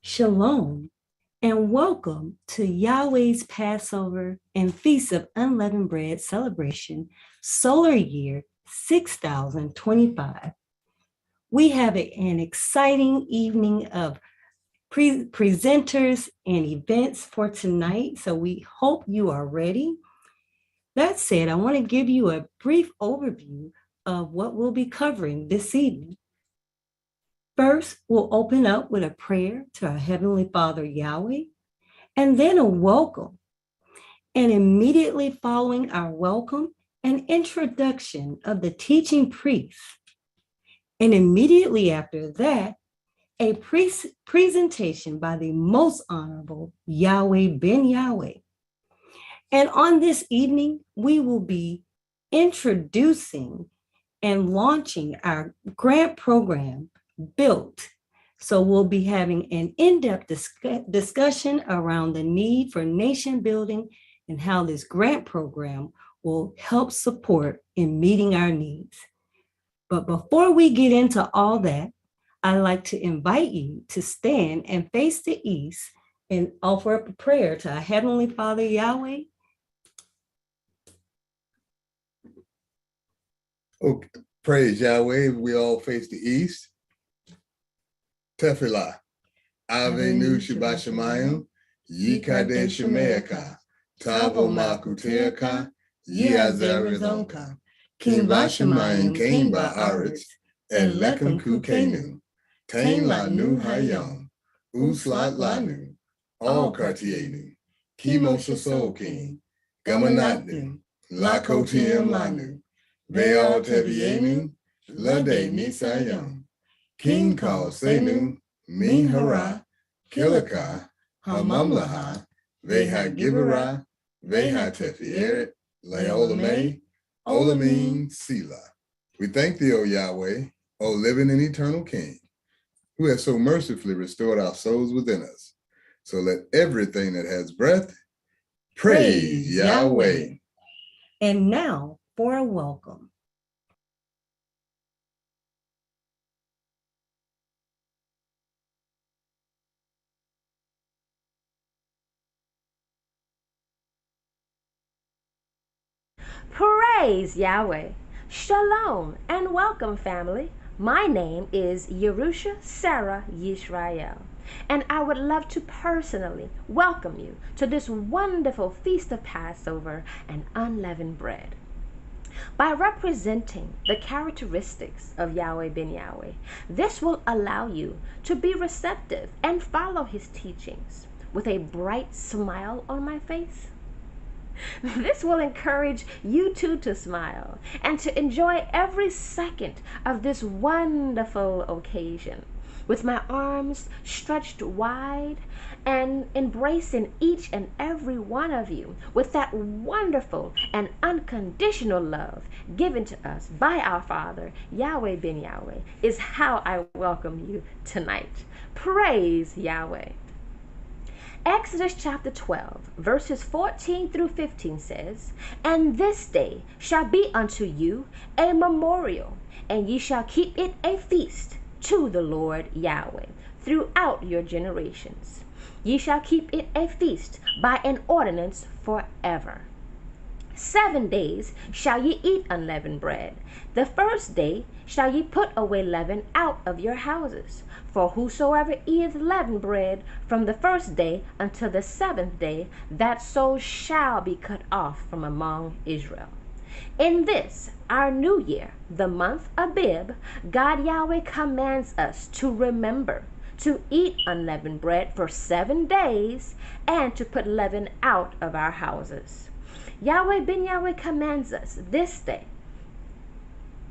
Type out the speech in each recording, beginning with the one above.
Shalom, and welcome to Yahweh's Passover and Feast of Unleavened Bread celebration, solar year 6025. We have an exciting evening of presenters and events for tonight, so we hope you are ready. That said, I want to give you a brief overview of what we'll be covering this evening. First, we'll open up with a prayer to our Heavenly Father, Yahweh, and then a welcome. And immediately following our welcome, an introduction of the teaching priest. And immediately after that, a presentation by the most honorable Yahweh ben Yahweh. And on this evening, we will be introducing and launching our grant program, Built. So we'll be having an in-depth discussion around the need for nation building and how this grant program will help support in meeting our needs. But before we get into all that, I'd like to invite you to stand and face the east and offer up a prayer to our Heavenly Father, Yahweh. Okay. Praise Yahweh. We all face the east. Tefillah. Avenu Shabbat Shemayim. Yikadesh Shemeaka. Tavo Makuteaka. Yazarizonka. Kim Bashemayim Kain Ba'aretz. And Lekem Kukenu. Tain Lanu Hayom. Uslat Lanu. All Kartienu. Kimo Shasol King. Gamanatnu. Lakotiam Lanu. Baal Tevienu. Lade Nisayam. King Kal Senu. Min Hara. Kilaka. Hamamlaha. Veha Gibera. Veha Tefieret. Leolame. Olamin Sila. We thank thee, O Yahweh, O living and eternal King, who has so mercifully restored our souls within us. So let everything that has breath praise Yahweh. And now for a welcome. Praise Yahweh. Shalom and welcome, family. My name is Yerusha Sarah Yisrael, and I would love to personally welcome you to this wonderful feast of Passover and unleavened bread. By representing the characteristics of Yahweh ben Yahweh, this will allow you to be receptive and follow his teachings with a bright smile on my face. This will encourage you too to smile and to enjoy every second of this wonderful occasion, with my arms stretched wide and embracing each and every one of you with that wonderful and unconditional love given to us by our Father, Yahweh ben Yahweh, is how I welcome you tonight. Praise Yahweh. Exodus chapter 12, verses 14 through 15 says, And this day shall be unto you a memorial, and ye shall keep it a feast to the Lord Yahweh throughout your generations. Ye shall keep it a feast by an ordinance forever. 7 days shall ye eat unleavened bread. The first day shall ye put away leaven out of your houses. For whosoever eateth leavened bread from the first day until the 7th day, that soul shall be cut off from among Israel. In this, our new year, the month Abib, God Yahweh commands us to remember to eat unleavened bread for 7 days and to put leaven out of our houses. Yahweh ben Yahweh commands us this day.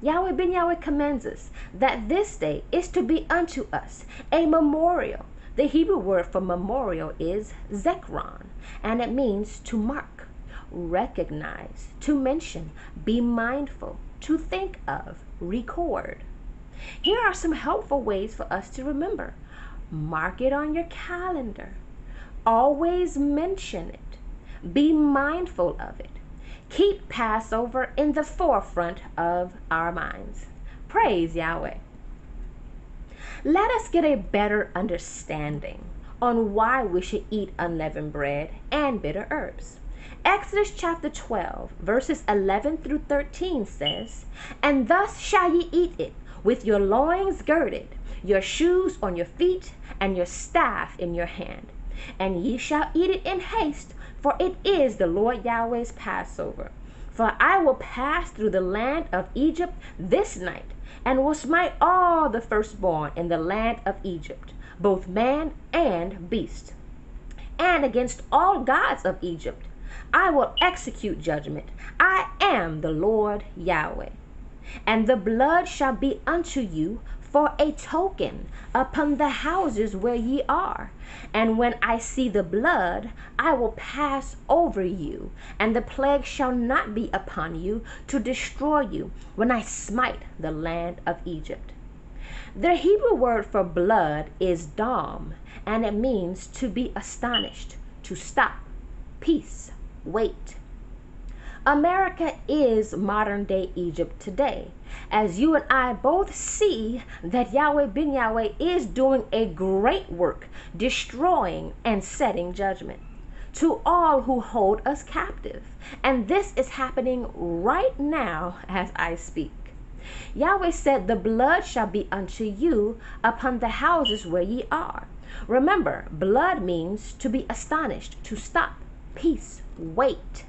Yahweh ben Yahweh commands us that this day is to be unto us a memorial. The Hebrew word for memorial is zekron, and it means to mark, recognize, to mention, be mindful, to think of, record. Here are some helpful ways for us to remember. Mark it on your calendar. Always mention it. Be mindful of it. Keep Passover in the forefront of our minds. Praise Yahweh. Let us get a better understanding on why we should eat unleavened bread and bitter herbs. Exodus chapter 12, verses 11 through 13 says, "And thus shall ye eat it, with your loins girded, your shoes on your feet, and your staff in your hand. And ye shall eat it in haste, for it is the Lord Yahweh's Passover. For I will pass through the land of Egypt this night, and will smite all the firstborn in the land of Egypt, both man and beast. And against all gods of Egypt I will execute judgment. I am the Lord Yahweh. And the blood shall be unto you for a token upon the houses where ye are. And when I see the blood, I will pass over you, and the plague shall not be upon you to destroy you when I smite the land of Egypt." The Hebrew word for blood is dam, and it means to be astonished, to stop, peace, wait. America is modern day Egypt today, as you and I both see that Yahweh ben Yahweh is doing a great work, destroying and setting judgment to all who hold us captive. And this is happening right now as I speak. Yahweh said, "The blood shall be unto you upon the houses where ye are." Remember, blood means to be astonished, to stop, peace, wait.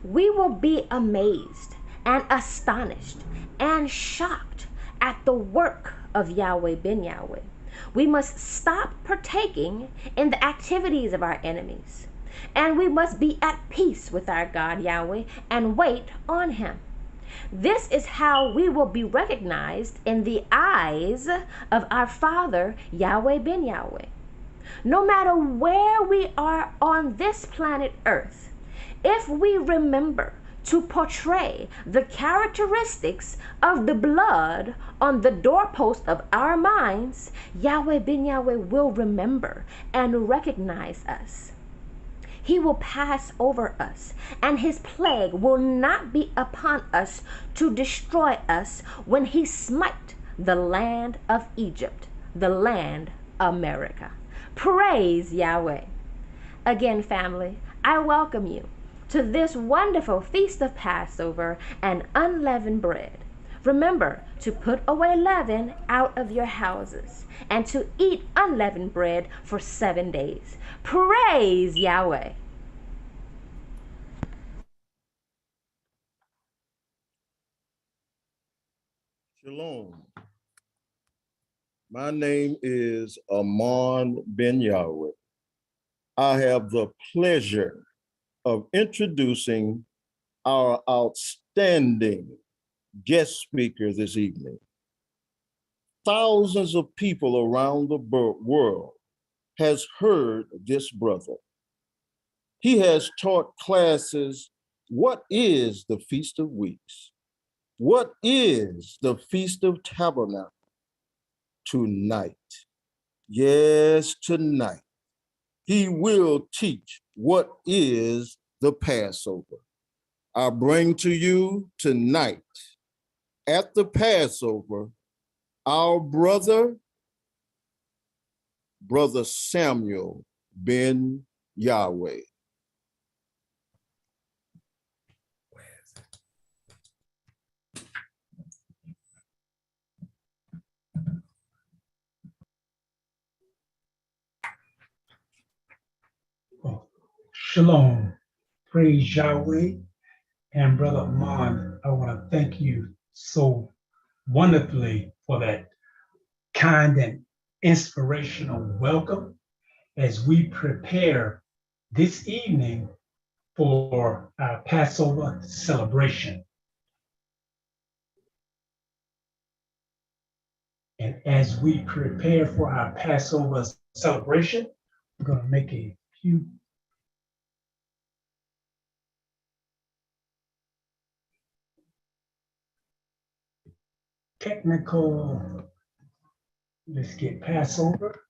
We will be amazed and astonished and shocked at the work of Yahweh ben Yahweh. We must stop partaking in the activities of our enemies, and we must be at peace with our God Yahweh and wait on him. This is how we will be recognized in the eyes of our Father Yahweh ben Yahweh. No matter where we are on this planet Earth, if we remember to portray the characteristics of the blood on the doorpost of our minds, Yahweh ben Yahweh will remember and recognize us. He will pass over us, and his plague will not be upon us to destroy us when he smite the land of Egypt, the land America. Praise Yahweh. Again, family, I welcome you to this wonderful feast of Passover and unleavened bread. Remember to put away leaven out of your houses and to eat unleavened bread for 7 days. Praise Yahweh. Shalom. My name is Amon Ben Yahweh. I have the pleasure of introducing our outstanding guest speaker this evening. Thousands of people around the world has heard this brother. He has taught classes, what is the Feast of Weeks? What is the Feast of Tabernacles? Tonight, yes, tonight, he will teach what is the Passover. I bring to you tonight, at the Passover, our brother Samuel ben Yahweh. Shalom, praise Yahweh, and Brother Amon, I want to thank you so wonderfully for that kind and inspirational welcome as we prepare this evening for our Passover celebration. And as we prepare for our Passover celebration, we're going to make a few technical, let's get Passover.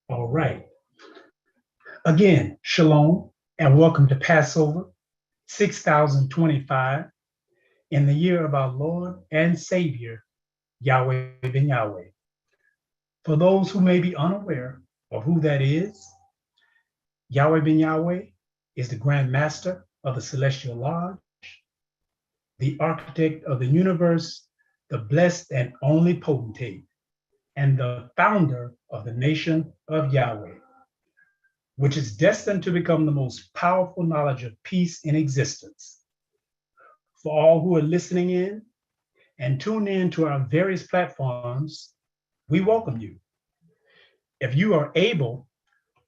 All right. Again, shalom and welcome to Passover 6025 in the year of our Lord and Savior, Yahweh ben Yahweh. For those who may be unaware of who that is, Yahweh ben Yahweh is the Grand Master of the Celestial Lodge, the architect of the universe, the blessed and only potentate, and the founder of the nation of Yahweh, which is destined to become the most powerful knowledge of peace in existence. For all who are listening in and tune in to our various platforms, we welcome you. If you are able,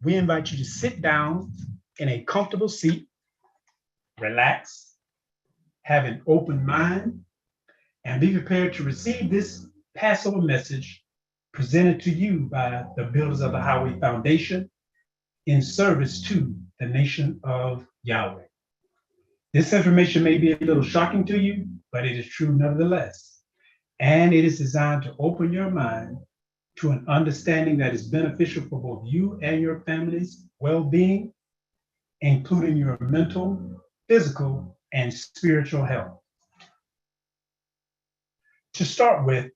we invite you to sit down in a comfortable seat, relax, have an open mind, and be prepared to receive this Passover message presented to you by the builders of the Highway Foundation in service to the nation of Yahweh. This information may be a little shocking to you, but it is true nevertheless. And it is designed to open your mind to an understanding that is beneficial for both you and your family's well-being, including your mental, physical, and spiritual health. To start with,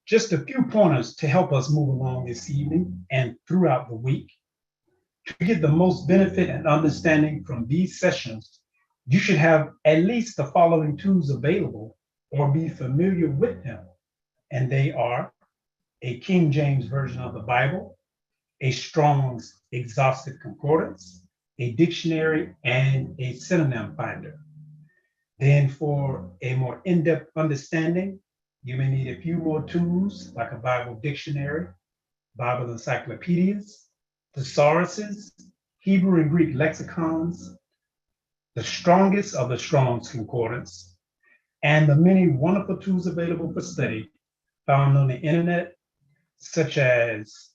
just a few pointers to help us move along this evening and throughout the week. To get the most benefit and understanding from these sessions, you should have at least the following tools available or be familiar with them. And they are a King James Version of the Bible, a Strong's Exhaustive Concordance, a dictionary, and a synonym finder. Then for a more in-depth understanding, you may need a few more tools like a Bible dictionary, Bible encyclopedias, thesauruses, Hebrew and Greek lexicons, the strongest of the Strong's Concordance, and the many wonderful tools available for study found on the internet, such as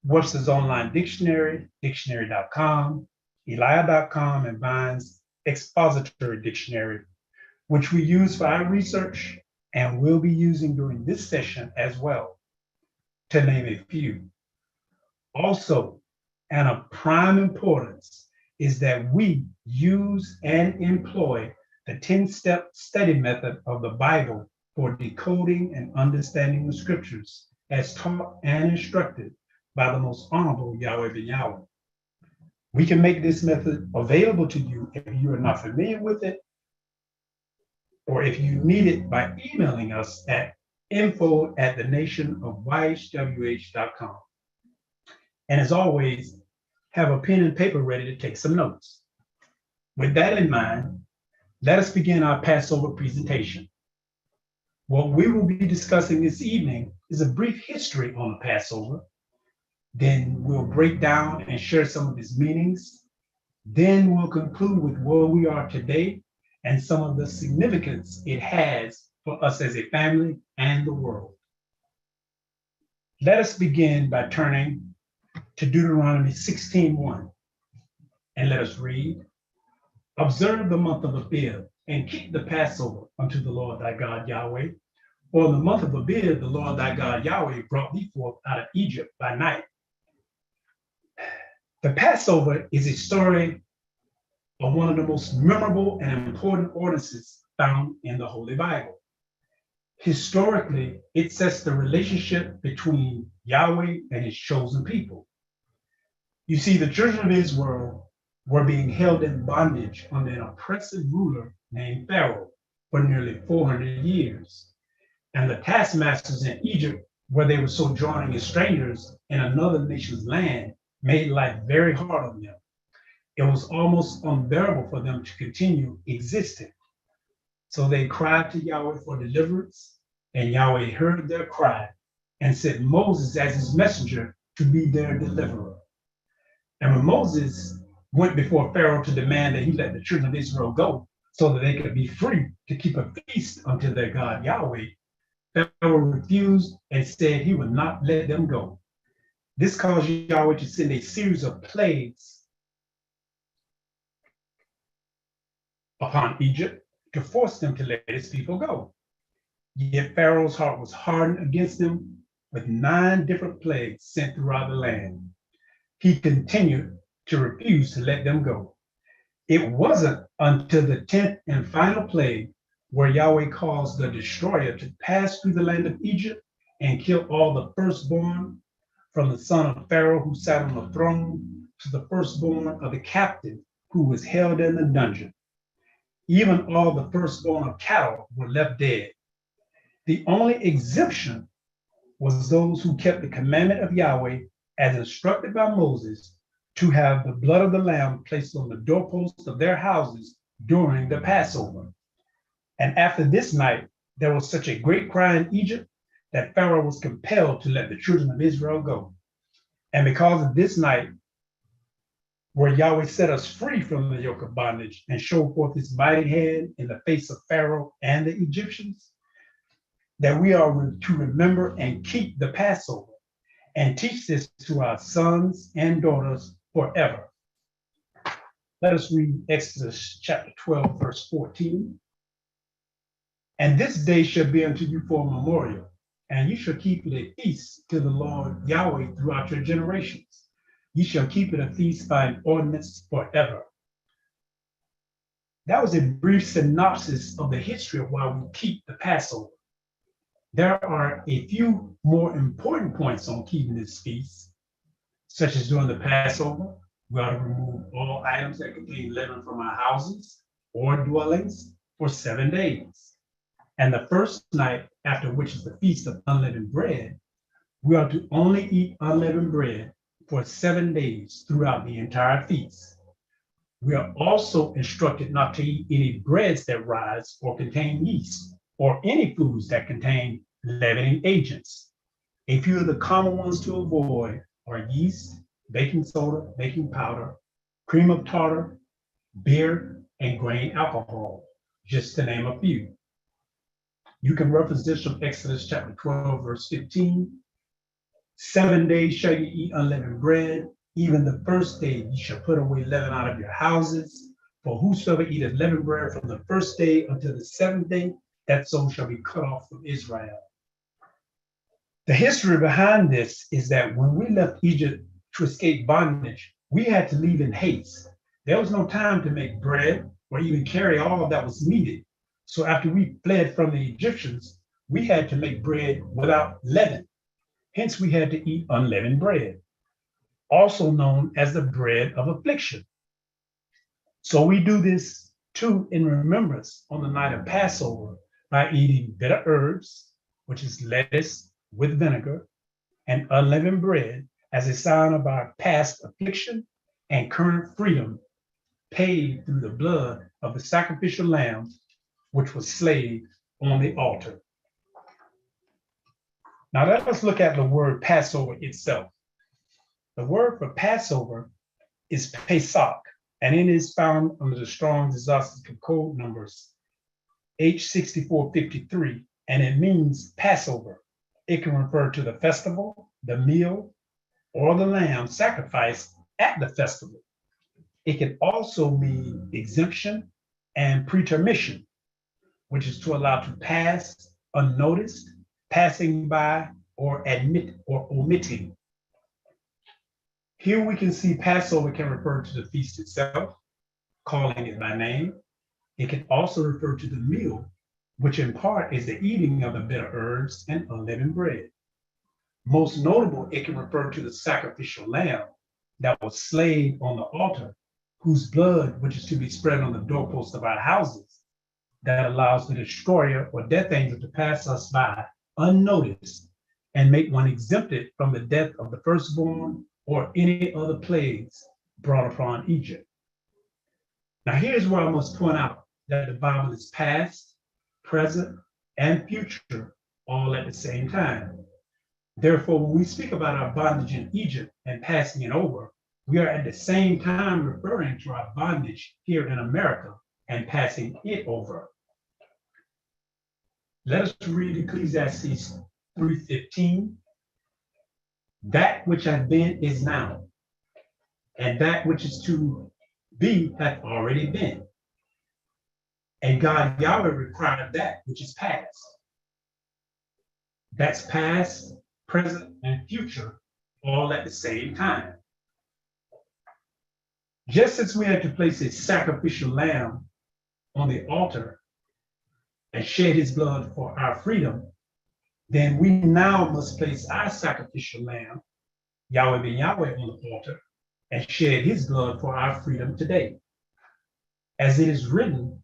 Webster's Online Dictionary, dictionary.com, Elia.com, and Vine's Expository Dictionary, which we use for our research and will be using during this session as well, to name a few. Also, and of prime importance, is that we use and employ the 10-step study method of the Bible for decoding and understanding the scriptures as taught and instructed by the most honorable Yahweh ben Yahweh. We can make this method available to you if you are not familiar with it, or if you need it by emailing us at info@thenationofyhwh.com. And as always, have a pen and paper ready to take some notes. With that in mind, let us begin our Passover presentation. What we will be discussing this evening is a brief history on the Passover. Then we'll break down and share some of its meanings. Then we'll conclude with where we are today and some of the significance it has for us as a family and the world. Let us begin by turning to Deuteronomy 16:1, and let us read, "Observe the month of Abib and keep the Passover unto the Lord thy God Yahweh. For in the month of Abib, the Lord thy God Yahweh brought thee forth out of Egypt by night." The Passover is a story of one of the most memorable and important ordinances found in the Holy Bible. Historically, it sets the relationship between Yahweh and his chosen people. You see, the children of Israel were being held in bondage under an oppressive ruler named Pharaoh for nearly 400 years. And the taskmasters in Egypt, where they were sojourning as strangers in another nation's land, made life very hard on them. It was almost unbearable for them to continue existing. So they cried to Yahweh for deliverance, and Yahweh heard their cry and sent Moses as his messenger to be their deliverer. And when Moses went before Pharaoh to demand that he let the children of Israel go so that they could be free to keep a feast unto their God Yahweh, Pharaoh refused and said he would not let them go. This caused Yahweh to send a series of plagues upon Egypt to force them to let his people go. Yet Pharaoh's heart was hardened against them with 9 different plagues sent throughout the land. He continued to refuse to let them go. It wasn't until the 10th and final plague where Yahweh caused the destroyer to pass through the land of Egypt and kill all the firstborn, from the son of Pharaoh who sat on the throne to the firstborn of the captive who was held in the dungeon. Even all the firstborn of cattle were left dead. The only exemption was those who kept the commandment of Yahweh as instructed by Moses, to have the blood of the lamb placed on the doorposts of their houses during the Passover. And after this night, there was such a great cry in Egypt that Pharaoh was compelled to let the children of Israel go. And because of this night, where Yahweh set us free from the yoke of bondage and showed forth his mighty hand in the face of Pharaoh and the Egyptians, that we are to remember and keep the Passover and teach this to our sons and daughters forever. Let us read Exodus chapter 12, verse 14. And this day shall be unto you for a memorial, and you shall keep it a feast to the Lord Yahweh throughout your generations. You shall keep it a feast by an ordinance forever. That was a brief synopsis of the history of why we keep the Passover. There are a few more important points on keeping this feast, such as during the Passover, we ought to remove all items that contain leaven from our houses or dwellings for 7 days. And the first night, after which is the Feast of Unleavened Bread, we are to only eat unleavened bread for 7 days throughout the entire feast. We are also instructed not to eat any breads that rise or contain yeast, or any foods that contain leavening agents. A few of the common ones to avoid are yeast, baking soda, baking powder, cream of tartar, beer, and grain alcohol, just to name a few. You can reference this from Exodus chapter 12, verse 15. 7 days shall you eat unleavened bread. Even the first day you shall put away leaven out of your houses. For whosoever eateth leavened bread from the first day until the 7th day, that soul shall be cut off from Israel. The history behind this is that when we left Egypt to escape bondage, we had to leave in haste. There was no time to make bread or even carry all that was needed. So after we fled from the Egyptians, we had to make bread without leaven. Hence, we had to eat unleavened bread, also known as the bread of affliction. So we do this too in remembrance on the night of Passover by eating bitter herbs, which is lettuce with vinegar, and unleavened bread as a sign of our past affliction and current freedom paid through the blood of the sacrificial lamb, which was slain on the altar. Now let us look at the word Passover itself. The word for Passover is Pesach, and it is found under the Strong's Exhaustive Code numbers H6453, and it means Passover. It can refer to the festival, the meal, or the lamb sacrificed at the festival. It can also mean exemption and pretermission, which is to allow to pass unnoticed, passing by, or admit or omitting. Here we can see Passover can refer to the feast itself, calling it by name. It can also refer to the meal, which in part is the eating of the bitter herbs and unleavened bread. Most notable, it can refer to the sacrificial lamb that was slain on the altar, whose blood, which is to be spread on the doorposts of our houses, that allows the destroyer or death angel to pass us by unnoticed and make one exempted from the death of the firstborn or any other plagues brought upon Egypt. Now here's where I must point out that the Bible is past, present, and future all at the same time. Therefore, when we speak about our bondage in Egypt and passing it over, we are at the same time referring to our bondage here in America and passing it over. Let us read Ecclesiastes 3:15. That which hath been is now, and that which is to be hath already been. And God Yahweh required that which is past. That's past, present, and future all at the same time. Just as we had to place a sacrificial lamb on the altar and shed his blood for our freedom, then we now must place our sacrificial lamb, Yahweh ben Yahweh, on the altar and shed his blood for our freedom today. As it is written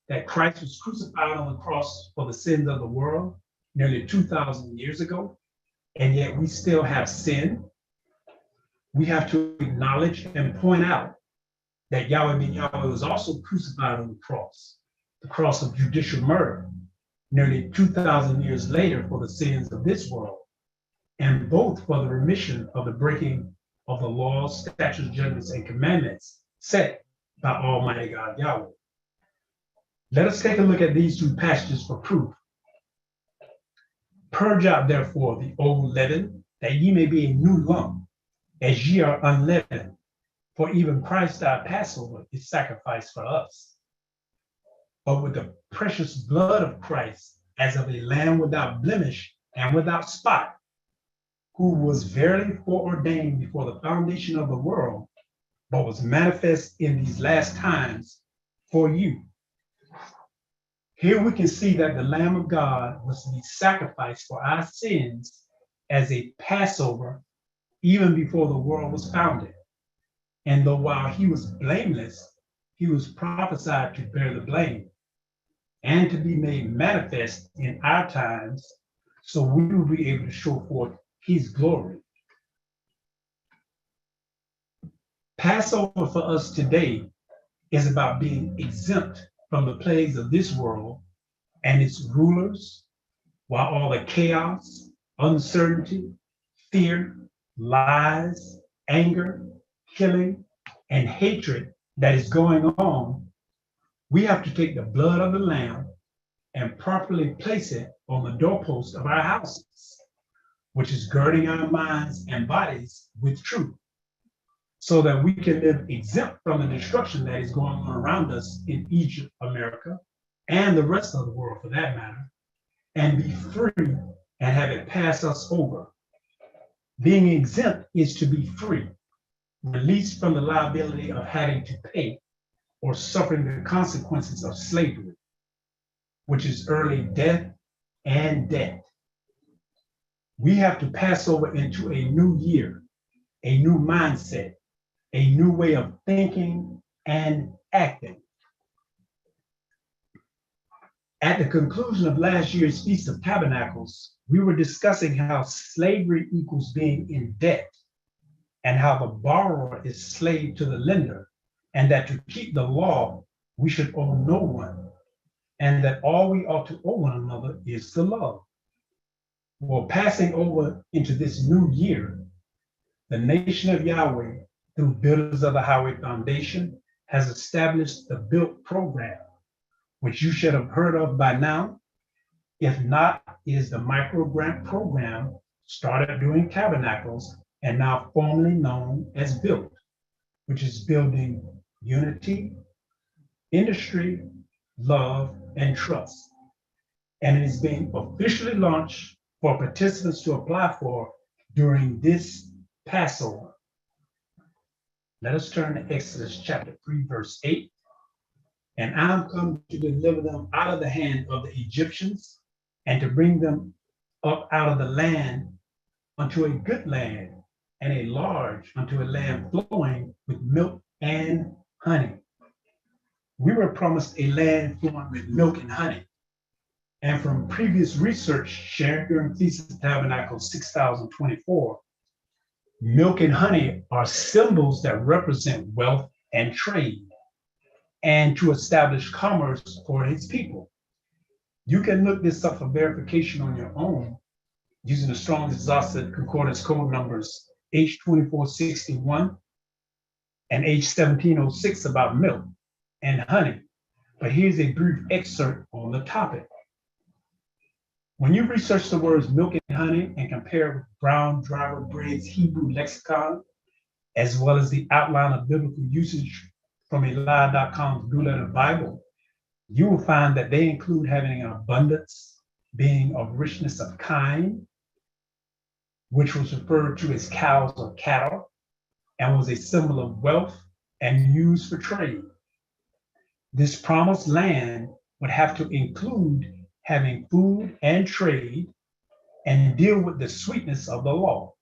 that Christ was crucified on the cross for the sins of the world nearly 2,000 years ago, and yet we still have sin, we have to acknowledge and point out that Yahweh ben Yahweh was also crucified on the cross of judicial murder, nearly 2,000 years later for the sins of this world, and both for the remission of the breaking of the laws, statutes, judgments, and commandments set by Almighty God Yahweh. Let us take a look at these two passages for proof. Purge out therefore the old leaven, that ye may be a new lump, as ye are unleavened. For even Christ our Passover is sacrificed for us. But with the precious blood of Christ, as of a lamb without blemish and without spot, who was verily foreordained before the foundation of the world, but was manifest in these last times for you. Here we can see that the Lamb of God was to be sacrificed for our sins as a Passover even before the world was founded. And though while he was blameless, he was prophesied to bear the blame and to be made manifest in our times, so we will be able to show forth his glory. Passover for us today is about being exempt from the plagues of this world and its rulers, while all the chaos, uncertainty, fear, lies, anger, killing, and hatred that is going on, we have to take the blood of the Lamb and properly place it on the doorpost of our houses, which is girding our minds and bodies with truth, so that we can live exempt from the destruction that is going on around us in Egypt, America, and the rest of the world for that matter, and be free and have it pass us over. Being exempt is to be free, released from the liability of having to pay or suffering the consequences of slavery, which is early death and debt. We have to pass over into a new year, a new mindset, a new way of thinking and acting. At the conclusion of last year's Feast of Tabernacles, we were discussing how slavery equals being in debt, and how the borrower is slave to the lender, and that to keep the law, we should owe no one, and that all we ought to owe one another is to love. Well, passing over into this new year, the nation of Yahweh, through Builders of the Highway Foundation, has established the BUILT program, which you should have heard of by now. If not, it is the micro grant program started during Tabernacles and now formally known as BUILT, which is building unity, industry, love, and trust. And it is being officially launched for participants to apply for during this Passover. Let us turn to Exodus chapter 3, verse 8. And I am come to deliver them out of the hand of the Egyptians, and to bring them up out of the land unto a good land, and a large unto a land flowing with milk and honey. We were promised a land flowing with milk and honey. And from previous research shared during Feast of Tabernacles 6024, milk and honey are symbols that represent wealth and trade, and to establish commerce for his people. You can look this up for verification on your own using the Strong's Exhaustive Concordance code numbers H2461 and H1706 about milk and honey. But here's a brief excerpt on the topic. When you research the words milk and honey and compare it with Brown Driver Braid's Hebrew lexicon, as well as the outline of biblical usage from Eli.com's Blue Letter Bible, you will find that they include having an abundance, being of richness of kind, which was referred to as cows or cattle, and was a symbol of wealth and used for trade. This promised land would have to include having food and trade and deal with the sweetness of the law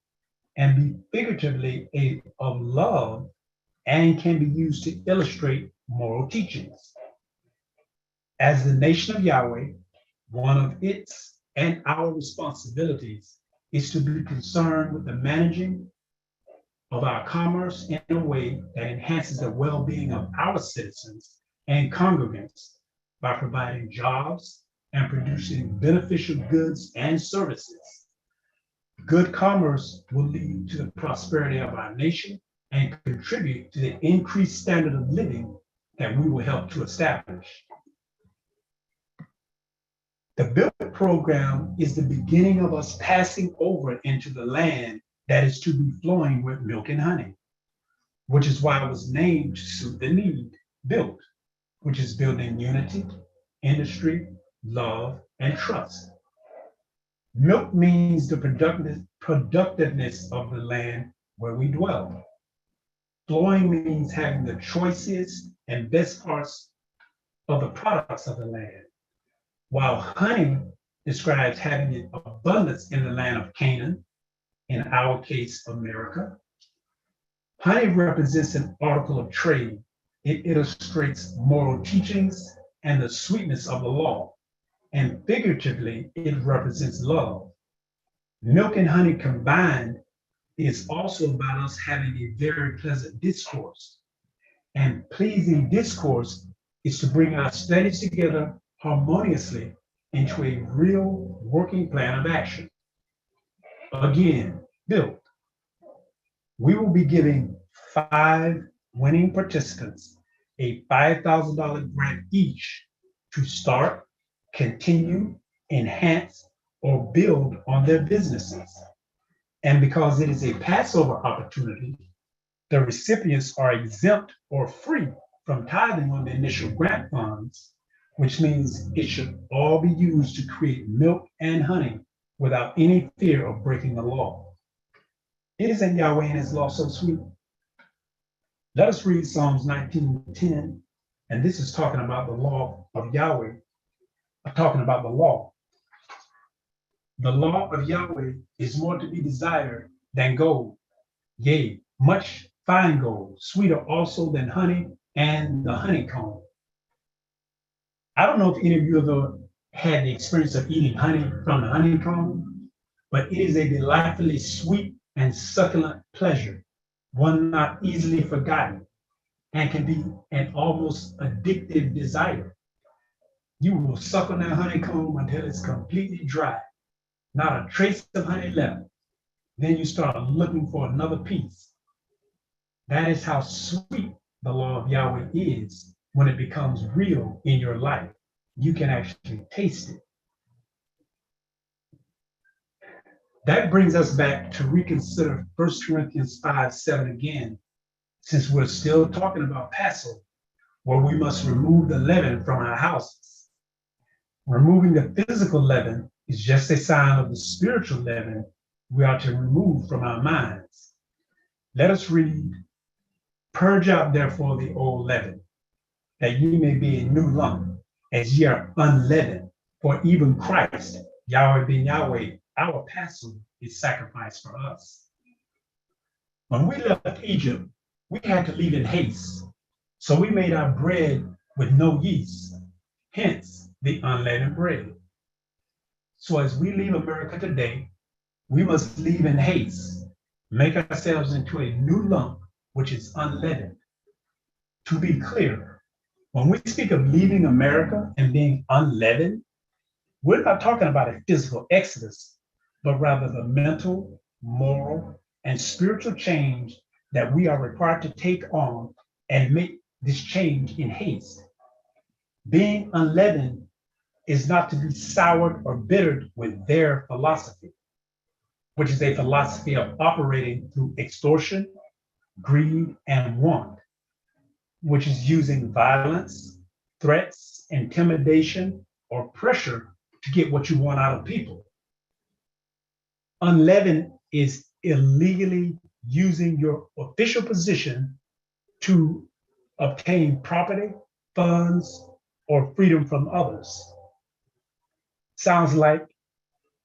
and be figuratively of love and can be used to illustrate moral teachings. As the nation of Yahweh, one of its and our responsibilities is to be concerned with the managing of our commerce in a way that enhances the well-being of our citizens and congregants by providing jobs and producing beneficial goods and services. Good commerce will lead to the prosperity of our nation and contribute to the increased standard of living that we will help to establish. The BUILD program is the beginning of us passing over into the land that is to be flowing with milk and honey, which is why it was named to suit the need, BUILD, which is building unity, industry, love, and trust. Milk means the productiveness of the land where we dwell. Flowing means having the choicest and best parts of the products of the land, while honey describes having an abundance in the land of Canaan, in our case, America. Honey represents an article of trade. It illustrates moral teachings and the sweetness of the law. And figuratively, it represents love. Milk and honey combined is also about us having a very pleasant discourse. And pleasing discourse is to bring our studies together harmoniously into a real working plan of action. Again, BUILD. We will be giving 5 winning participants a $5,000 grant each to start, continue, enhance, or build on their businesses. And because it is a Passover opportunity, the recipients are exempt or free from tithing on the initial grant funds, which means it should all be used to create milk and honey without any fear of breaking the law. Isn't Yahweh and his law so sweet? Let us read Psalms 19:10, and this is talking about the law of Yahweh, talking about the law. The law of Yahweh is more to be desired than gold, yea, much fine gold, sweeter also than honey and the honeycomb. I don't know if any of you ever had the experience of eating honey from the honeycomb, but it is a delightfully sweet and succulent pleasure, one not easily forgotten, and can be an almost addictive desire. You will suck on that honeycomb until it's completely dry, not a trace of honey left. Then you start looking for another piece. That is how sweet the law of Yahweh is when it becomes real in your life. You can actually taste it. That brings us back to reconsider 1 Corinthians 5:7 again, since we're still talking about Passover, where we must remove the leaven from our houses. Removing the physical leaven is just a sign of the spiritual leaven we are to remove from our minds. Let us read, "Purge out therefore the old leaven, that ye may be a new lump, as ye are unleavened. For even Christ, Yahweh being Yahweh, our Passover, is sacrificed for us." When we left Egypt, we had to leave in haste. So we made our bread with no yeast, hence the unleavened bread. So as we leave America today, we must leave in haste, make ourselves into a new lump, which is unleavened. To be clear, when we speak of leaving America and being unleavened, we're not talking about a physical exodus, but rather the mental, moral, and spiritual change that we are required to take on and make this change in haste. Being unleavened is not to be soured or bittered with their philosophy, which is a philosophy of operating through extortion, greed, and want, which is using violence, threats, intimidation, or pressure to get what you want out of people. Unleavened is illegally using your official position to obtain property, funds, or freedom from others. Sounds like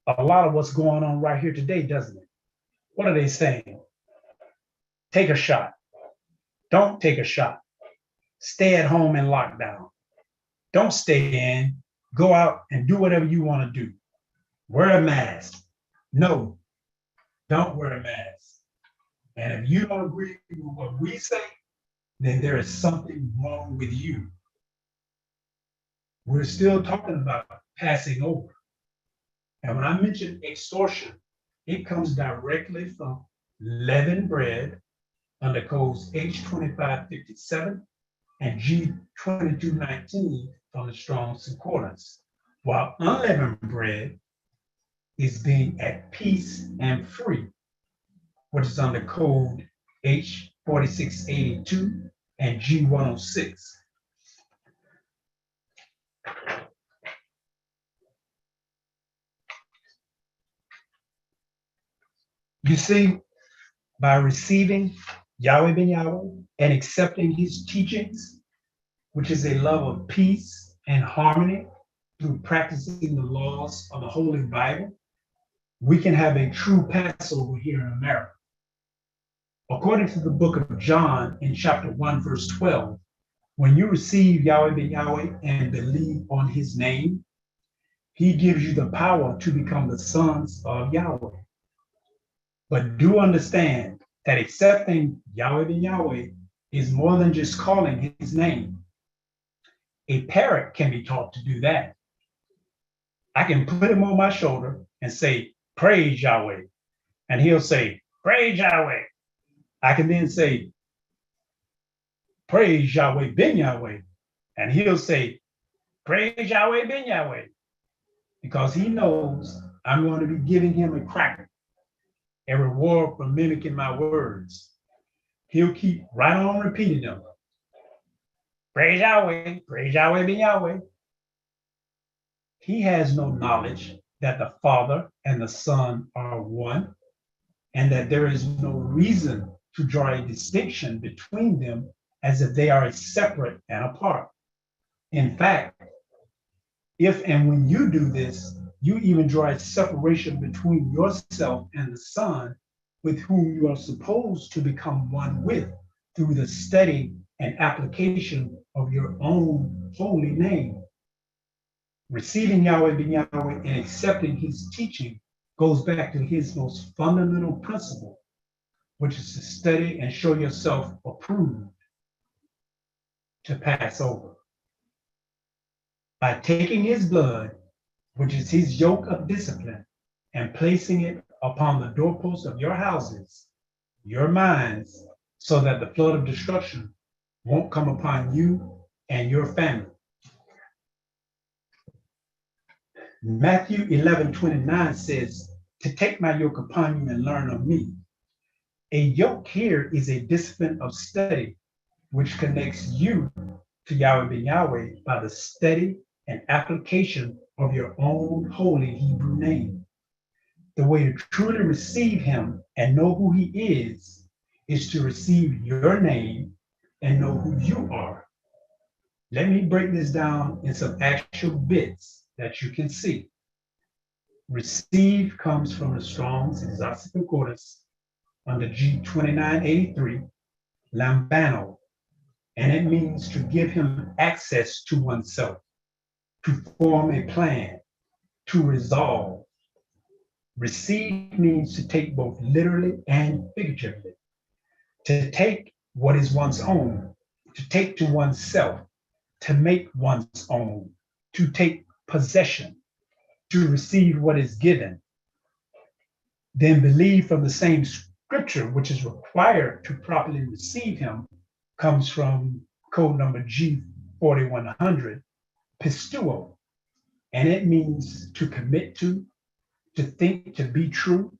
a lot of what's going on right here today, doesn't it? What are they saying? Take a shot. Don't take a shot. Stay at home in lockdown. Don't stay in. Go out and do whatever you want to do. Wear a mask. No, don't wear a mask. And if you don't agree with what we say, then there is something wrong with you. We're still talking about passing over. And when I mention extortion, it comes directly from leavened bread under codes H2557 and G2219 from the Strong's Concordance, while unleavened bread is being at peace and free, which is under code H4682 and G106. You see, by receiving Yahweh ben Yahweh and accepting his teachings, which is a love of peace and harmony through practicing the laws of the Holy Bible, we can have a true Passover here in America. According to the book of John in chapter 1, verse 12, when you receive Yahweh ben Yahweh and believe on his name, he gives you the power to become the sons of Yahweh. But do understand that accepting Yahweh ben Yahweh is more than just calling his name. A parrot can be taught to do that. I can put him on my shoulder and say, praise Yahweh. And he'll say, praise Yahweh. I can then say, praise Yahweh ben Yahweh. And he'll say, praise Yahweh ben Yahweh. Because he knows I'm going to be giving him a cracker, a reward for mimicking my words. He'll keep right on repeating them. Praise Yahweh ben Yahweh. He has no knowledge that the Father and the Son are one, and that there is no reason to draw a distinction between them as if they are separate and apart. In fact, if and when you do this, you even draw a separation between yourself and the Son, with whom you are supposed to become one with through the study and application of your own holy name. Receiving Yahweh ben Yahweh and accepting his teaching goes back to his most fundamental principle, which is to study and show yourself approved to pass over. By taking his blood, which is his yoke of discipline, and placing it upon the doorposts of your houses, your minds, so that the flood of destruction won't come upon you and your family. Matthew 11:29 says, to take my yoke upon you and learn of me. A yoke here is a discipline of study, which connects you to Yahweh ben Yahweh by the study and application of your own holy Hebrew name. The way to truly receive him and know who he is to receive your name and know who you are. Let me break this down in some actual bits that you can see. Receive comes from the Strong's Exotic Concordance under G2983, lambano, and it means to give him access to oneself, to form a plan, to resolve. Receive means to take both literally and figuratively. To take what is one's own, to take to oneself, to make one's own, to take possession, to receive what is given. Then believe from the same scripture, which is required to properly receive him, comes from code number G4100, pistuo, and it means to commit to think to be true.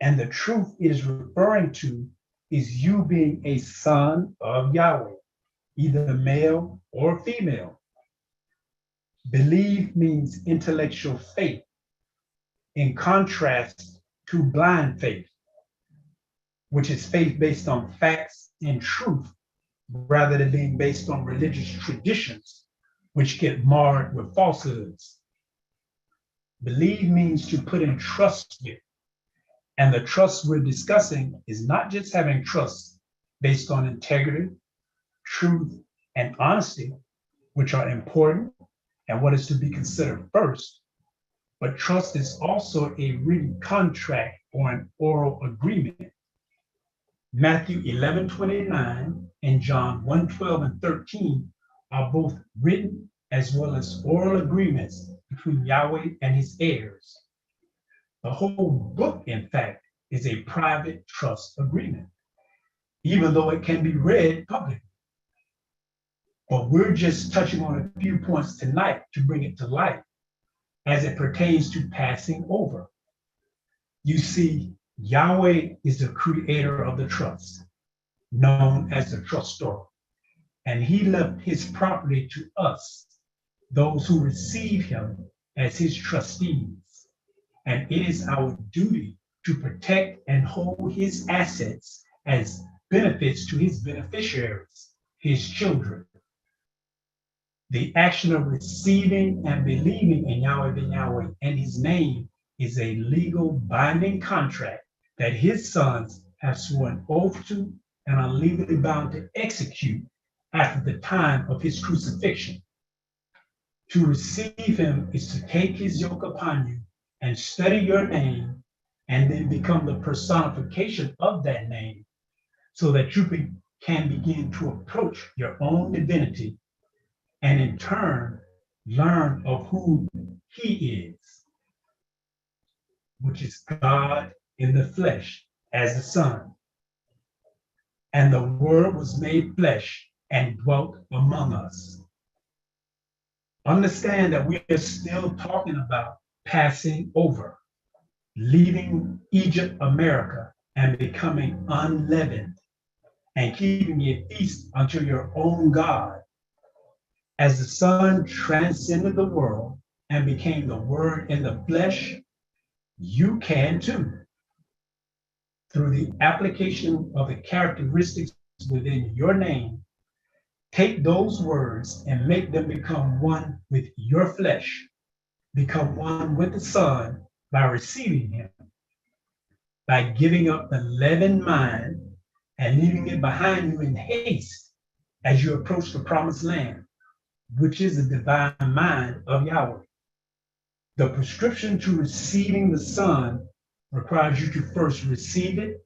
And the truth it is referring to is you being a son of Yahweh, either male or female. Believe means intellectual faith, in contrast to blind faith, which is faith based on facts and truth, rather than being based on religious traditions which get marred with falsehoods. Believe means to put in trust with. And the trust we're discussing is not just having trust based on integrity, truth, and honesty, which are important and what is to be considered first, but trust is also a written contract or an oral agreement. Matthew 11:29 and John 1:12 and 13 are both written as well as oral agreements between Yahweh and his heirs. The whole book, in fact, is a private trust agreement, even though it can be read publicly. But we're just touching on a few points tonight to bring it to life as it pertains to passing over. You see, Yahweh is the creator of the trust, known as the trustor, and he left his property to us, those who receive him as his trustees. And it is our duty to protect and hold his assets as benefits to his beneficiaries, his children. The action of receiving and believing in Yahweh and his name is a legal binding contract that his sons have sworn oath to and are legally bound to execute after the time of his crucifixion. To receive him is to take his yoke upon you and study your name and then become the personification of that name so that you can begin to approach your own divinity and in turn learn of who he is, which is God in the flesh as the Son. And the Word was made flesh and dwelt among us. Understand that we are still talking about passing over, leaving Egypt, America, and becoming unleavened and keeping a feast unto your own God. As the Son transcended the world and became the Word in the flesh, you can too. Through the application of the characteristics within your name, take those words and make them become one with your flesh, become one with the Son by receiving him, by giving up the leavened mind and leaving it behind you in haste as you approach the promised land, which is the divine mind of Yahweh. The prescription to receiving the Son requires you to first receive it,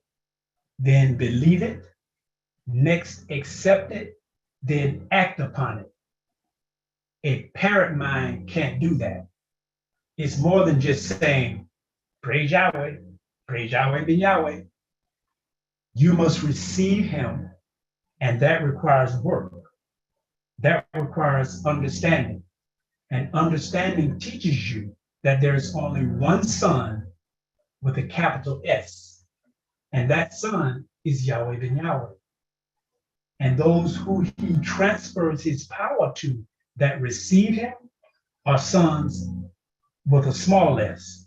then believe it, next accept it, then act upon it. A parrot mind can't do that. It's more than just saying, praise Yahweh be Yahweh. You must receive him, and that requires work. That requires understanding. And understanding teaches you that there is only one Son with a capital S, and that Son is Yahweh ben Yahweh. And those who he transfers his power to that receive him are sons with a small s.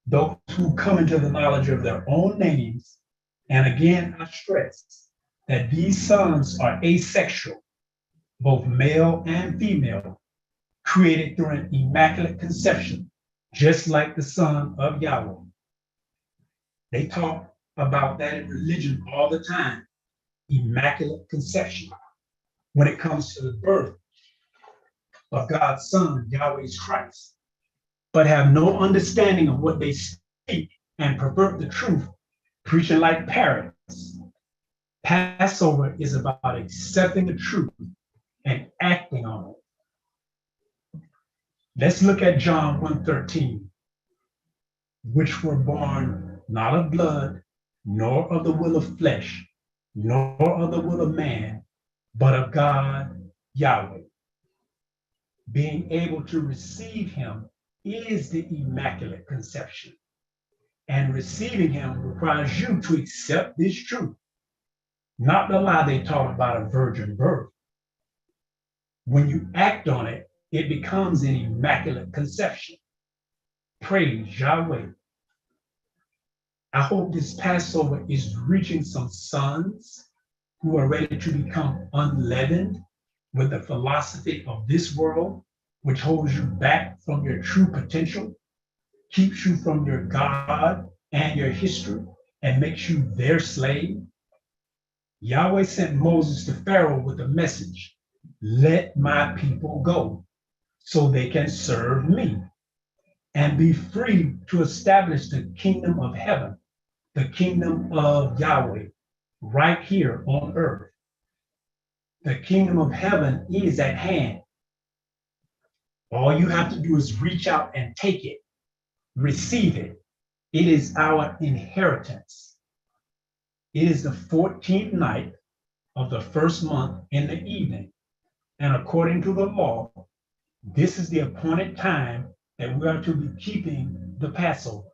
Those who come into the knowledge of their own names, and again I stress that these sons are asexual, both male and female, created through an immaculate conception, just like the Son of Yahweh. They talk about that in religion all the time, immaculate conception, when it comes to the birth of God's Son, Yahweh's Christ, but have no understanding of what they speak and pervert the truth, preaching like parrots. Passover is about accepting the truth and acting on it. Let's look at John 1:13, which were born not of blood, nor of the will of flesh, nor of the will of man, but of God, Yahweh. Being able to receive him is the immaculate conception. And receiving him requires you to accept this truth, not the lie they taught about a virgin birth. When you act on it, it becomes an immaculate conception. Praise Yahweh. I hope this Passover is reaching some sons who are ready to become unleavened with the philosophy of this world, which holds you back from your true potential, keeps you from your God and your history, and makes you their slave? Yahweh sent Moses to Pharaoh with a message: let my people go so they can serve me and be free to establish the kingdom of heaven, the kingdom of Yahweh, right here on earth. The kingdom of heaven is at hand. All you have to do is reach out and take it, receive it. It is our inheritance. It is the 14th night of the first month in the evening. And according to the law, this is the appointed time that we are to be keeping the Passover.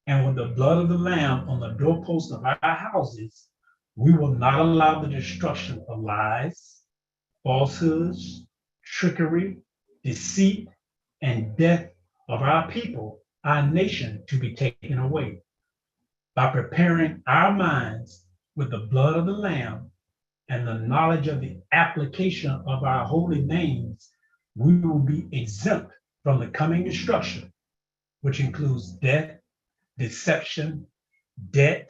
And with the blood of the Lamb on the doorposts of our houses, we will not allow the destruction of lies, falsehoods, trickery, deceit, and death of our people, our nation, to be taken away. By preparing our minds with the blood of the Lamb and the knowledge of the application of our holy names, we will be exempt from the coming destruction, which includes death, deception, debt,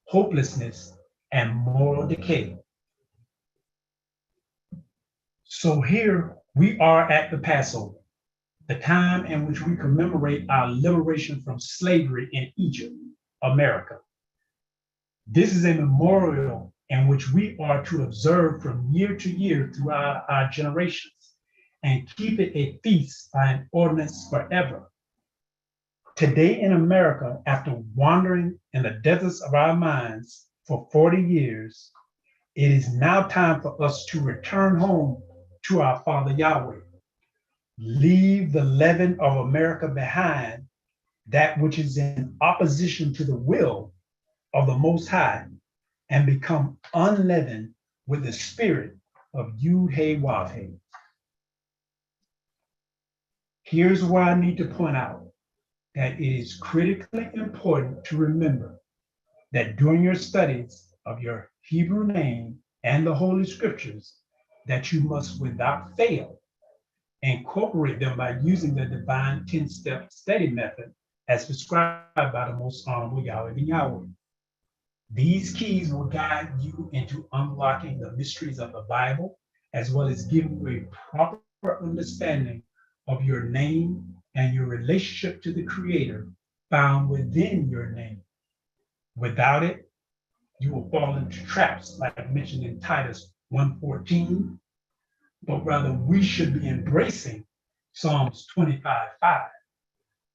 hopelessness, and moral decay. So here we are at the Passover, the time in which we commemorate our liberation from slavery in Egypt, America. This is a memorial in which we are to observe from year to year throughout our generations and keep it a feast by an ordinance forever. Today in America, after wandering in the deserts of our minds for 40 years, it is now time for us to return home to our Father Yahweh. Leave the leaven of America behind, that which is in opposition to the will of the Most High, and become unleavened with the spirit of Yud-He-Wav-He. Here's where I need to point out that it is critically important to remember that during your studies of your Hebrew name and the Holy Scriptures, that you must without fail incorporate them by using the divine 10-step study method as prescribed by the Most Honorable Yahweh ben Yahweh. These keys will guide you into unlocking the mysteries of the Bible, as well as giving you a proper understanding of your name and your relationship to the Creator found within your name. Without it, you will fall into traps like mentioned in Titus 1:14, but rather we should be embracing Psalms 25:5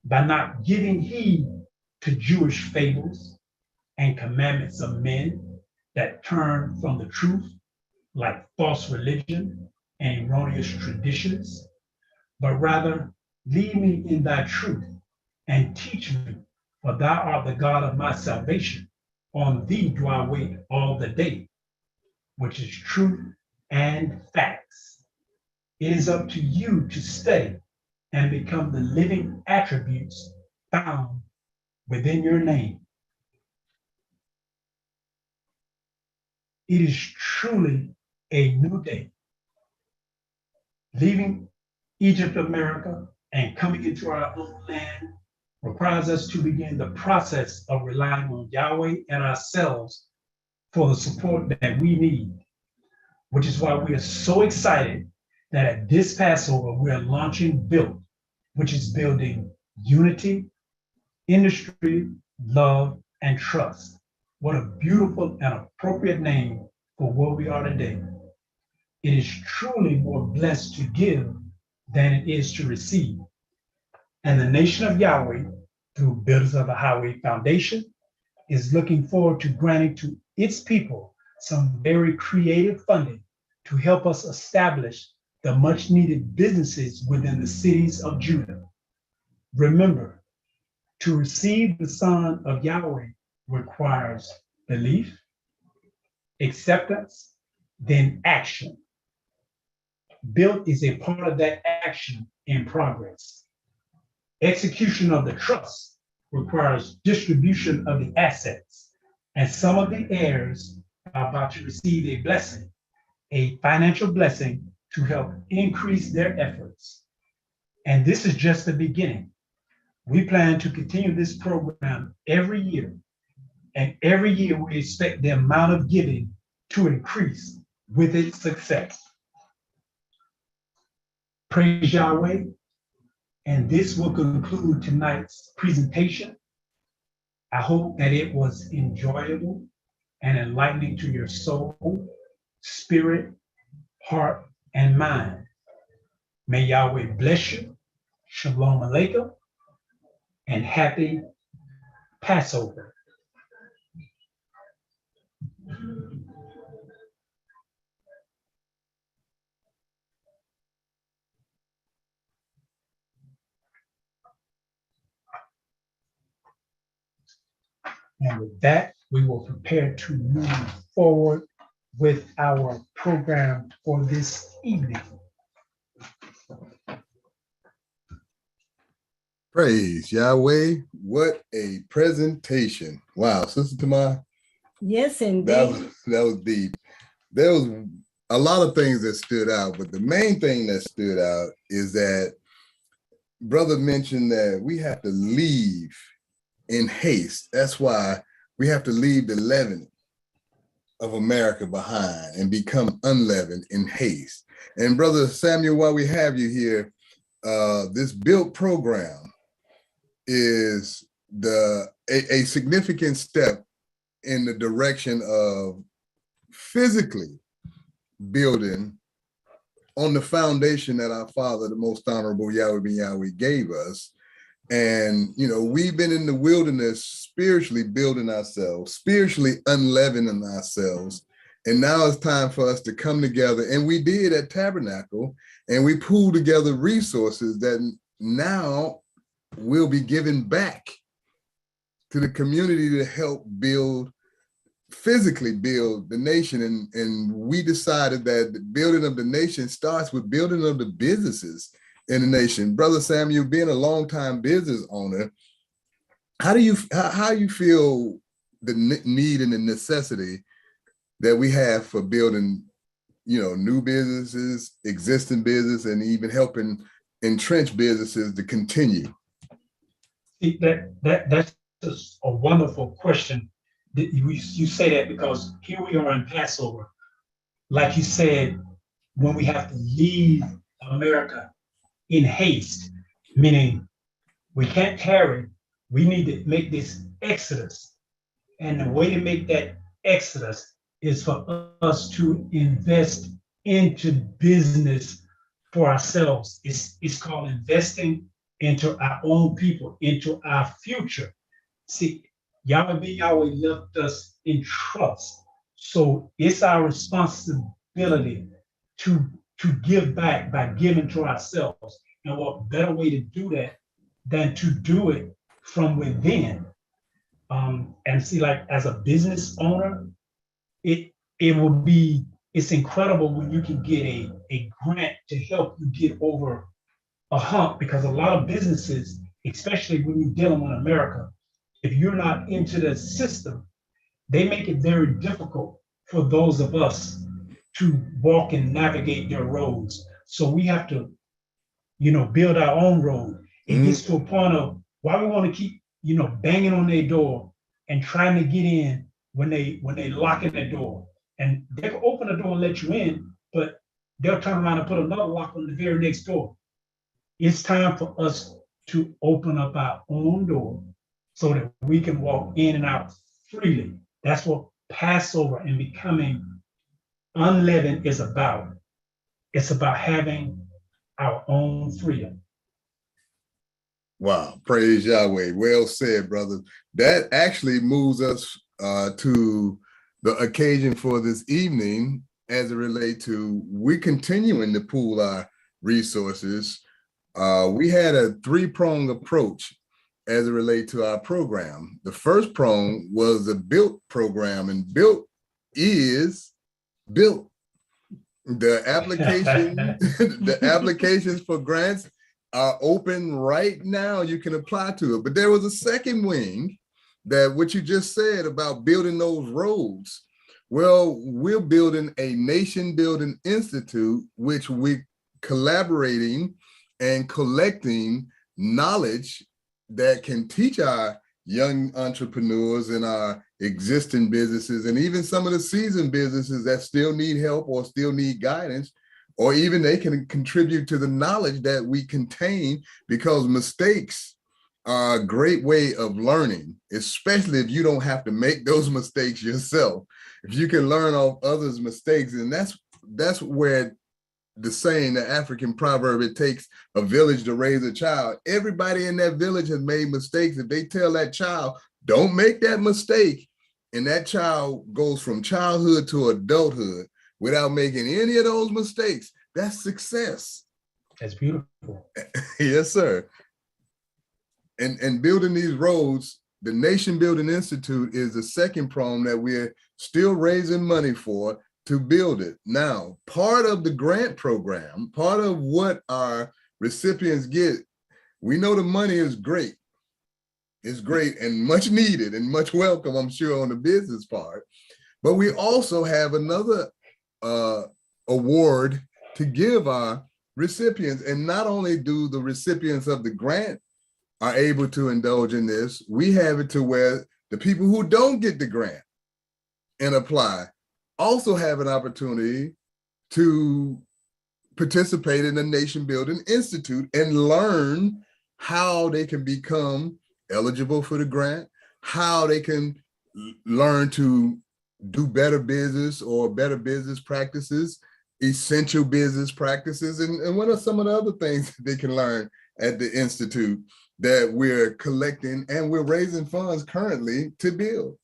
by not giving heed to Jewish fables and commandments of men that turn from the truth, like false religion and erroneous traditions, but rather lead me in thy truth and teach me, for thou art the God of my salvation. On thee do I wait all the day, which is truth and facts. It is up to you to study and become the living attributes found within your name. It is truly a new day. Leaving Egypt, America, and coming into our own land requires us to begin the process of relying on Yahweh and ourselves for the support that we need, which is why we are so excited that at this Passover, we are launching Built, which is building unity, industry, love, and trust. What a beautiful and appropriate name for where we are today. It is truly more blessed to give than it is to receive. And the nation of Yahweh, through Builders of the Highway Foundation, is looking forward to granting to its people some very creative funding to help us establish the much needed businesses within the cities of Judah. Remember, to receive the Son of Yahweh requires belief, acceptance, then action. Built is a part of that action in progress. Execution of the trust requires distribution of the assets, and some of the heirs are about to receive a blessing, a financial blessing to help increase their efforts. And this is just the beginning. We plan to continue this program every year. And every year we expect the amount of giving to increase with its success. Praise Yahweh. And this will conclude tonight's presentation. I hope that it was enjoyable and enlightening to your soul, spirit, heart, and mind. May Yahweh bless you. Shalom Aleichem, and happy Passover. And with that, we will prepare to move forward with our program for this evening. Praise Yahweh. What a presentation. Wow, Sister Tamar, Yes, that indeed. was deep. There was a lot of things that stood out, but the main thing that stood out is that brother mentioned that we have to leave in haste. That's why we have to leave the leaven of America behind and become unleavened in haste. And Brother Samuel, while we have you here, this BUILT program is a significant step in the direction of physically building on the foundation that our Father, the Most Honorable Yahweh ben Yahweh, gave us. And, you know, we've been in the wilderness spiritually building ourselves, spiritually unleavening ourselves. And now it's time for us to come together. And we did at Tabernacle, and we pooled together resources that now will be given back to the community to help build, physically build the nation. And we decided that the building of the nation starts with building of the businesses in the nation. Brother Samuel, being a longtime business owner, how you feel the need and the necessity that we have for building, you know, new businesses, existing business, and even helping entrenched businesses to continue? See, that's just a wonderful question. You say that because here we are in Passover. Like you said, when we have to leave America in haste, meaning we can't tarry, we need to make this exodus. And the way to make that exodus is for us to invest into business for ourselves. It's called investing into our own people, into our future. See, Yahweh ben Yahweh left us in trust. So it's our responsibility to give back by giving to ourselves. And what better way to do that than to do it from within? And see, like as a business owner, it's incredible when you can get a grant to help you get over a hump, because a lot of businesses, especially when you're dealing with America, if you're not into the system, they make it very difficult for those of us to walk and navigate their roads. So we have to, build our own road. It gets to a point of why we want to keep, banging on their door and trying to get in when they locking the door. And they can open the door and let you in, but they'll turn around and put another lock on the very next door. It's time for us to open up our own door so that we can walk in and out freely. That's what Passover and becoming unleavened is about. It's about having our own freedom. Wow, praise Yahweh. Well said, brother. That actually moves us to the occasion for this evening as it relates to we continuing to pool our resources. We had a three-pronged approach as it relates to our program. The first prong was the BUILT program, and BUILT is built. The application, the applications for grants are open right now. You can apply to it. But there was a second wing that what you just said about building those roads. Well, we're building a nation building institute, which we're collaborating and collecting knowledge that can teach our young entrepreneurs and our existing businesses, and even some of the seasoned businesses that still need help or still need guidance, or even they can contribute to the knowledge that we contain, because mistakes are a great way of learning, especially if you don't have to make those mistakes yourself. If you can learn off others' mistakes, and that's where the saying, the African proverb, it takes a village to raise a child. Everybody in that village has made mistakes. If they tell that child, don't make that mistake, and that child goes from childhood to adulthood without making any of those mistakes, that's success. That's beautiful. Yes, sir. And building these roads, the Nation Building Institute is the second prong that we're still raising money for to build it. Now, part of the grant program, part of what our recipients get, we know the money is great. It's great and much needed and much welcome, I'm sure, on the business part. But we also have another award to give our recipients. And not only do the recipients of the grant are able to indulge in this, we have it to where the people who don't get the grant and apply also have an opportunity to participate in the Nation Building Institute and learn how they can become eligible for the grant, how they can learn to do better business or better business practices, essential business practices, and what are some of the other things they can learn at the Institute that we're collecting and we're raising funds currently to build.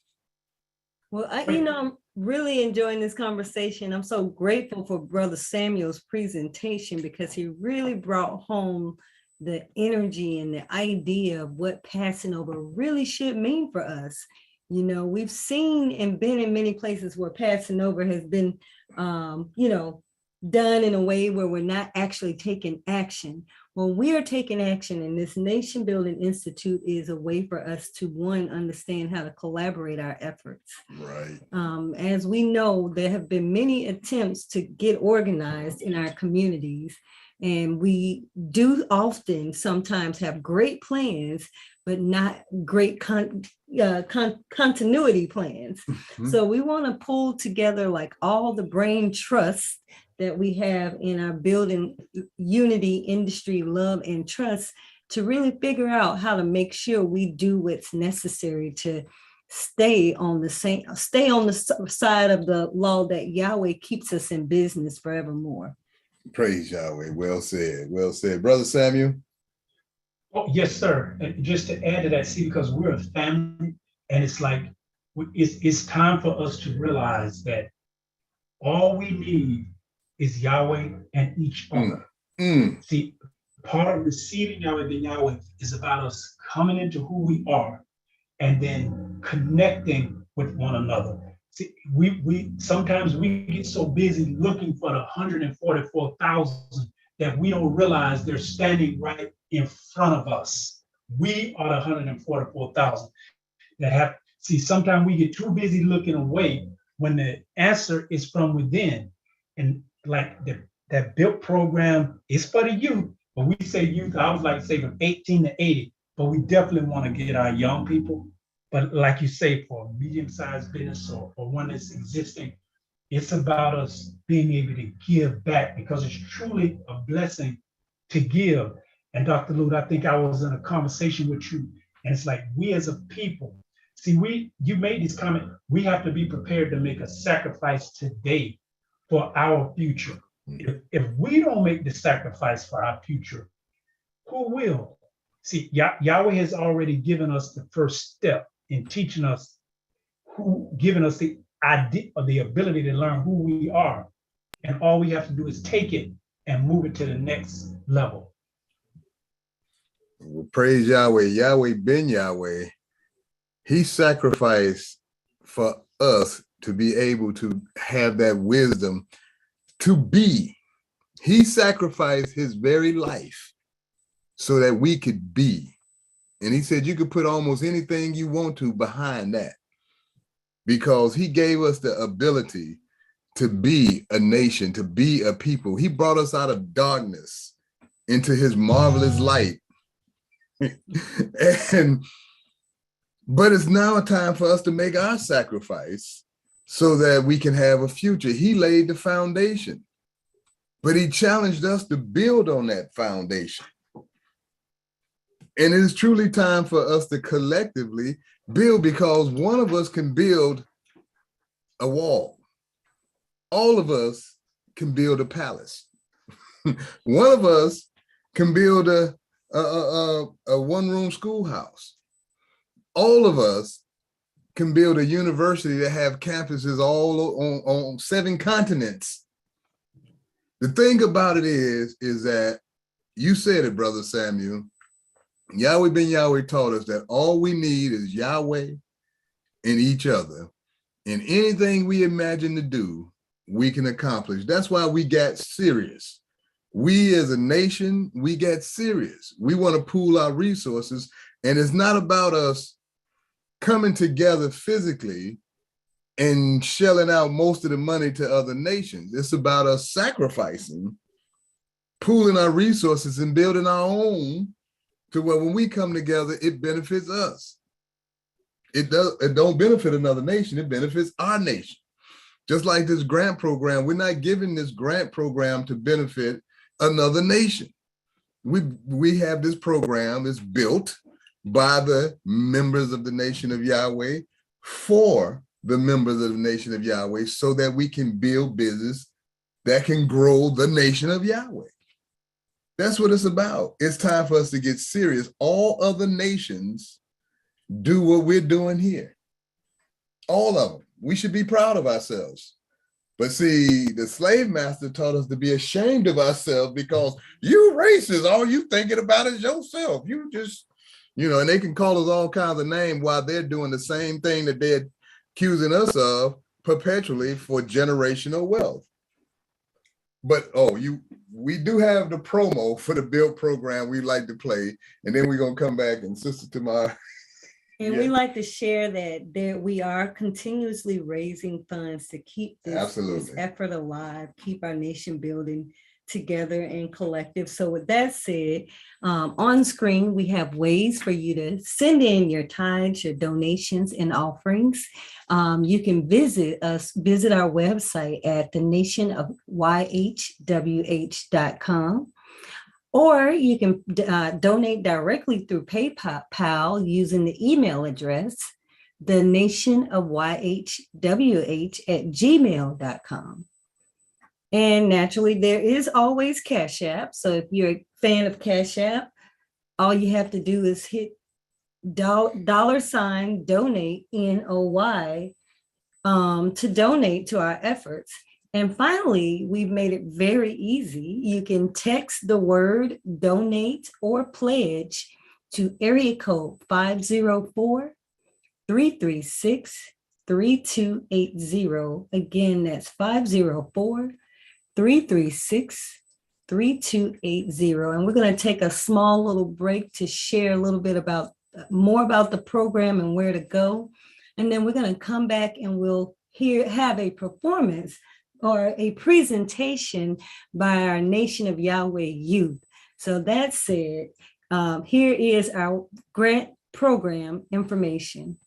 Well, I'm really enjoying this conversation. I'm so grateful for Brother Samuel's presentation, because he really brought home the energy and the idea of what passing over really should mean for us. We've seen and been in many places where passing over has been, done in a way where we're not actually taking action. When we are taking action, and this Nation Building Institute is a way for us to, one, understand how to collaborate our efforts. Right. As we know, there have been many attempts to get organized in our communities, and we do often sometimes have great plans, but not great continuity plans. Mm-hmm. So we want to pull together like all the brain trust that we have in our building unity, industry, love, and trust to really figure out how to make sure we do what's necessary to stay on the side of the law that Yahweh keeps us in business forevermore. Praise Yahweh. Well said. Well said. Brother Samuel. Oh, yes, sir. And just to add to that, see, because we're a family, and it's like, it's time for us to realize that all we need is Yahweh and each other. See, part of receiving Yahweh and Yahweh is about us coming into who we are and then connecting with one another. See, we sometimes we get so busy looking for the 144,000 that we don't realize they're standing right in front of us. We are the 144,000 that have, see, sometimes we get too busy looking away when the answer is from within. And like that built program is for the youth, but we say youth, I was like say from 18 to 80, but we definitely want to get our young people. But like you say, for a medium-sized business or one that's existing, it's about us being able to give back, because it's truly a blessing to give. And Dr. Lute, I think I was in a conversation with you, and it's like, we as a people, see, you made this comment, we have to be prepared to make a sacrifice today for our future. If we don't make the sacrifice for our future, who will? See, Yahweh has already given us the first step in teaching us, giving us the idea or the ability to learn who we are. And all we have to do is take it and move it to the next level. Well, praise Yahweh. Yahweh ben Yahweh. He sacrificed for us to be able to have that wisdom to be. He sacrificed his very life so that we could be. And he said you could put almost anything you want to behind that. because he gave us the ability to be a nation, to be a people. He brought us out of darkness into his marvelous light. But it's now a time for us to make our sacrifice so that we can have a future. He laid the foundation, but he challenged us to build on that foundation. And it is truly time for us to collectively build, because one of us can build a wall. All of us can build a palace. One of us can build a one-room schoolhouse. All of us can build a university that have campuses all on 7 continents. The thing about it is that you said it, Brother Samuel. Yahweh ben Yahweh taught us that all we need is Yahweh and each other. And anything we imagine to do, we can accomplish. That's why we got serious. We as a nation, we get serious. We want to pool our resources. And it's not about us coming together physically and shelling out most of the money to other nations. It's about us sacrificing, pooling our resources and building our own, to where when we come together, it benefits us. It don't benefit another nation, it benefits our nation. Just like this grant program, we're not giving this grant program to benefit another nation. We have this program, it's built by the members of the nation of Yahweh for the members of the nation of Yahweh, so that we can build business that can grow the nation of Yahweh. That's what it's about. It's time for us to get serious. All other nations do what we're doing here. All of them. We should be proud of ourselves. But see, the slave master taught us to be ashamed of ourselves, because you racist, all you thinking about is yourself. You just, and they can call us all kinds of names while they're doing the same thing that they're accusing us of perpetually for generational wealth. But we do have the promo for the build program we like to play, and then we're gonna come back and Sister Tamar. And we like to share that we are continuously raising funds to keep this effort alive, keep our nation building together and collective. So with that said, on screen, we have ways for you to send in your tithes, your donations and offerings. You can visit our website at thenationofyhwh.com, or you can donate directly through PayPal using the email address, thenationofyhwh@gmail.com. And naturally, there is always Cash App. So if you're a fan of Cash App, all you have to do is hit $donate, NOY, to donate to our efforts. And finally, we've made it very easy. You can text the word donate or pledge to area code 504-336-3280. Again, that's 504-336-3280. And we're going to take a small little break to share a little bit more about the program and where to go. And then we're going to come back and we'll have a performance or a presentation by our Nation of Yahweh youth. So that said, here is our grant program information.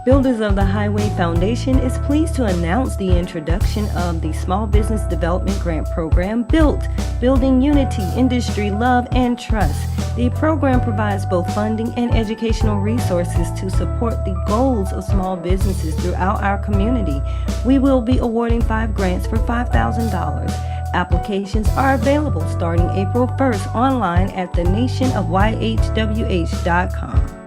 Builders of the Highway Foundation is pleased to announce the introduction of the Small Business Development Grant Program, BUILT, Building Unity, Industry, Love, and Trust. The program provides both funding and educational resources to support the goals of small businesses throughout our community. We will be awarding 5 grants for $5,000. Applications are available starting April 1st online at thenationofyhwh.com.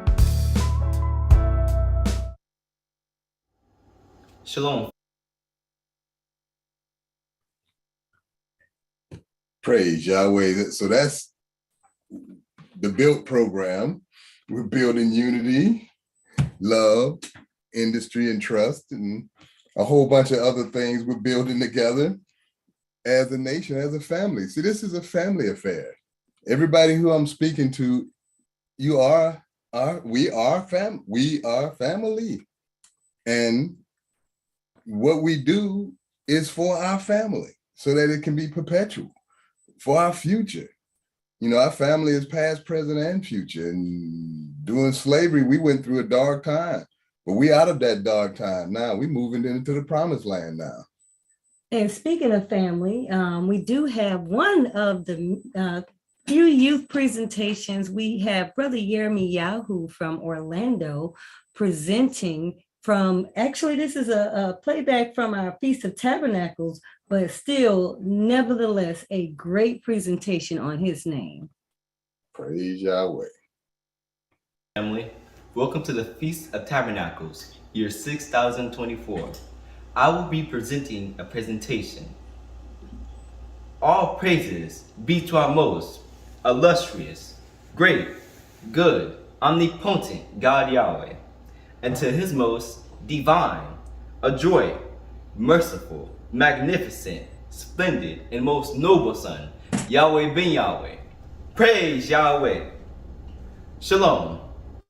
Shalom. Praise Yahweh. So that's the BUILT program. We're building unity, love, industry, and trust, and a whole bunch of other things we're building together as a nation, as a family. See, this is a family affair. Everybody who I'm speaking to, we are family. And what we do is for our family so that it can be perpetual for our future. You know, our family is past, present, and future. And during slavery, we went through a dark time, but we out of that dark time now. We moving into the promised land now. And speaking of family, we do have one of the few youth presentations. We have Brother Yirmiyahu from Orlando presenting from, actually, this is a playback from our Feast of Tabernacles, but still, nevertheless, a great presentation on his name. Praise Yahweh. Family, welcome to the Feast of Tabernacles, year 6024. I will be presenting a presentation. All praises be to our most illustrious, great, good, omnipotent God Yahweh, and to his most divine, adroit, merciful, magnificent, splendid, and most noble Son, Yahweh ben Yahweh. Praise Yahweh. Shalom.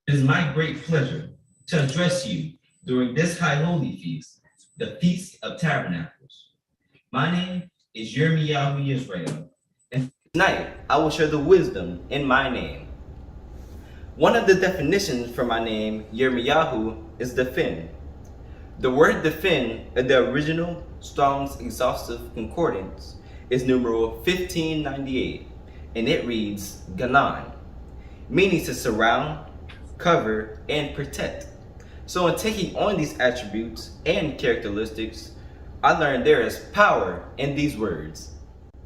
It is my great pleasure to address you during this high holy feast, the Feast of Tabernacles. My name is Yirmiyahu Israel, and Tonight, I will share the wisdom in my name. One of the definitions for my name, Yirmiyahu, is defend. The word defend in the original Strong's Exhaustive Concordance is numeral 1598, and it reads Ganan, meaning to surround, cover, and protect. So in taking on these attributes and characteristics, I learned there is power in these words.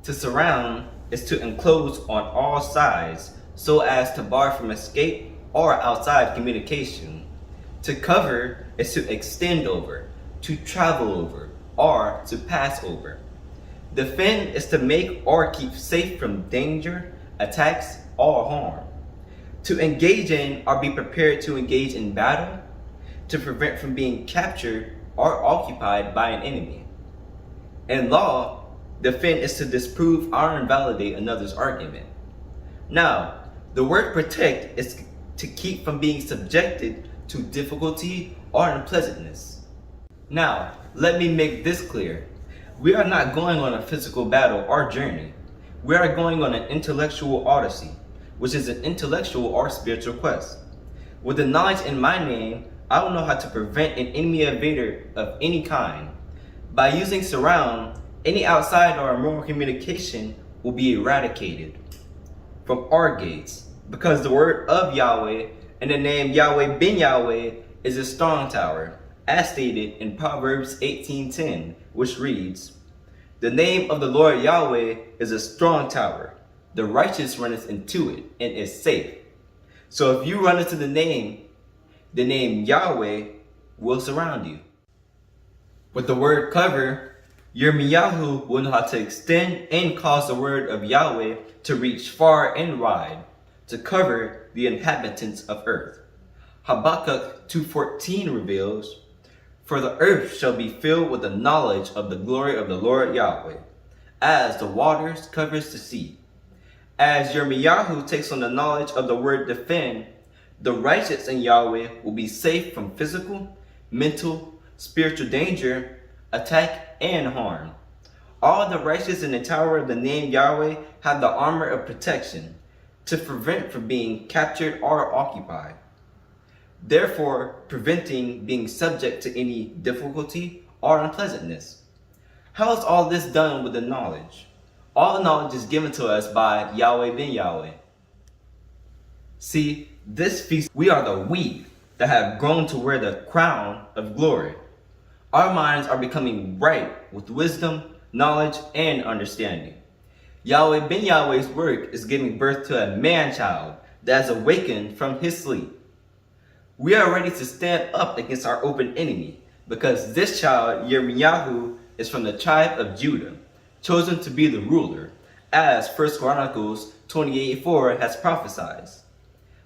To surround is to enclose on all sides so as to bar from escape or outside communication. To cover is to extend over, to travel over, or to pass over. Defend is to make or keep safe from danger, attacks, or harm. To engage in or be prepared to engage in battle. To prevent from being captured or occupied by an enemy. In law, defend is to disprove or invalidate another's argument. Now, the word protect is to keep from being subjected to difficulty or unpleasantness. Now, let me make this clear. We are not going on a physical battle or journey. We are going on an intellectual odyssey, which is an intellectual or spiritual quest. With the knowledge in my name, I will know how to prevent an enemy invader of any kind. By using surround, any outside or immoral communication will be eradicated from our gates, because the word of Yahweh and the name Yahweh ben Yahweh is a strong tower, as stated in Proverbs 18:10, which reads, the name of the Lord Yahweh is a strong tower. The righteous runneth into it and is safe. So if you run into the name Yahweh will surround you. With the word cover, Yirmiyahu will know how to extend and cause the word of Yahweh to reach far and wide, to cover the inhabitants of earth. Habakkuk 2:14 reveals, for the earth shall be filled with the knowledge of the glory of the Lord Yahweh, as the waters covers the sea. As Yirmiyahu takes on the knowledge of the word defend, the righteous in Yahweh will be safe from physical, mental, spiritual danger, attack, and harm. All the righteous in the tower of the name Yahweh have the armor of protection to prevent from being captured or occupied, therefore preventing being subject to any difficulty or unpleasantness. How is all this done with the knowledge? All the knowledge is given to us by Yahweh ben Yahweh. See, this feast, we are the wheat that have grown to wear the crown of glory. Our minds are becoming bright with wisdom, knowledge, and understanding. Yahweh ben Yahweh's work is giving birth to a man-child that has awakened from his sleep. We are ready to stand up against our open enemy, because this child, Yirmiyahu, is from the tribe of Judah, chosen to be the ruler, as 1 Chronicles 28:4 has prophesied.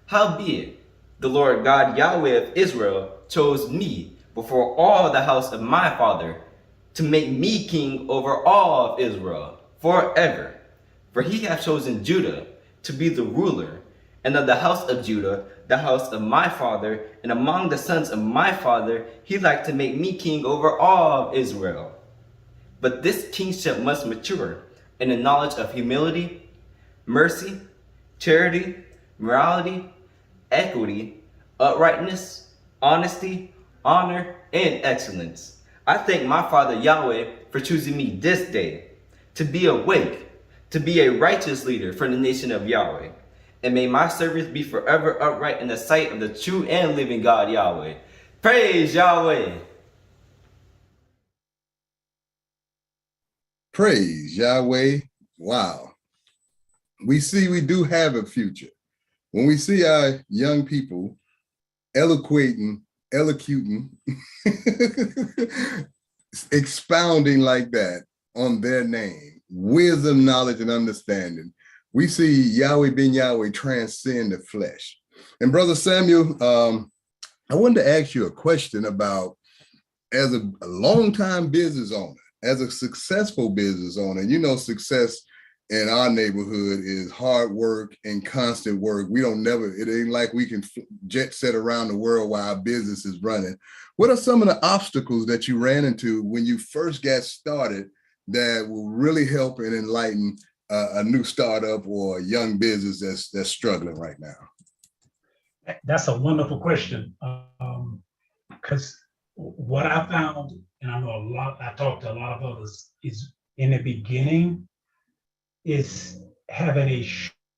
Howbeit, the Lord God Yahweh of Israel chose me before all the house of my father to make me king over all of Israel forever. For he hath chosen Judah to be the ruler, and of the house of Judah, the house of my father, and among the sons of my father, he liked to make me king over all of Israel. But this kingship must mature in the knowledge of humility, mercy, charity, morality, equity, uprightness, honesty, honor, and excellence. I thank my Father Yahweh for choosing me this day to be awake, to be a righteous leader for the nation of Yahweh. And may my service be forever upright in the sight of the true and living God Yahweh. Praise Yahweh! Praise Yahweh. Wow. We see we do have a future. When we see our young people elocuting, expounding like that on their name, wisdom, knowledge, and understanding, we see Yahweh ben Yahweh transcend the flesh. And Brother Samuel, I wanted to ask you a question about, as a longtime business owner, as a successful business owner, you know, success in our neighborhood is hard work and constant work. We don't never, it ain't like we can jet set around the world while our business is running. What are some of the obstacles that you ran into when you first got started that will really help and enlighten a new startup or a young business that's struggling right now? That's a wonderful question. Because what I found, and I know I talked to a lot of others, is in the beginning, is having a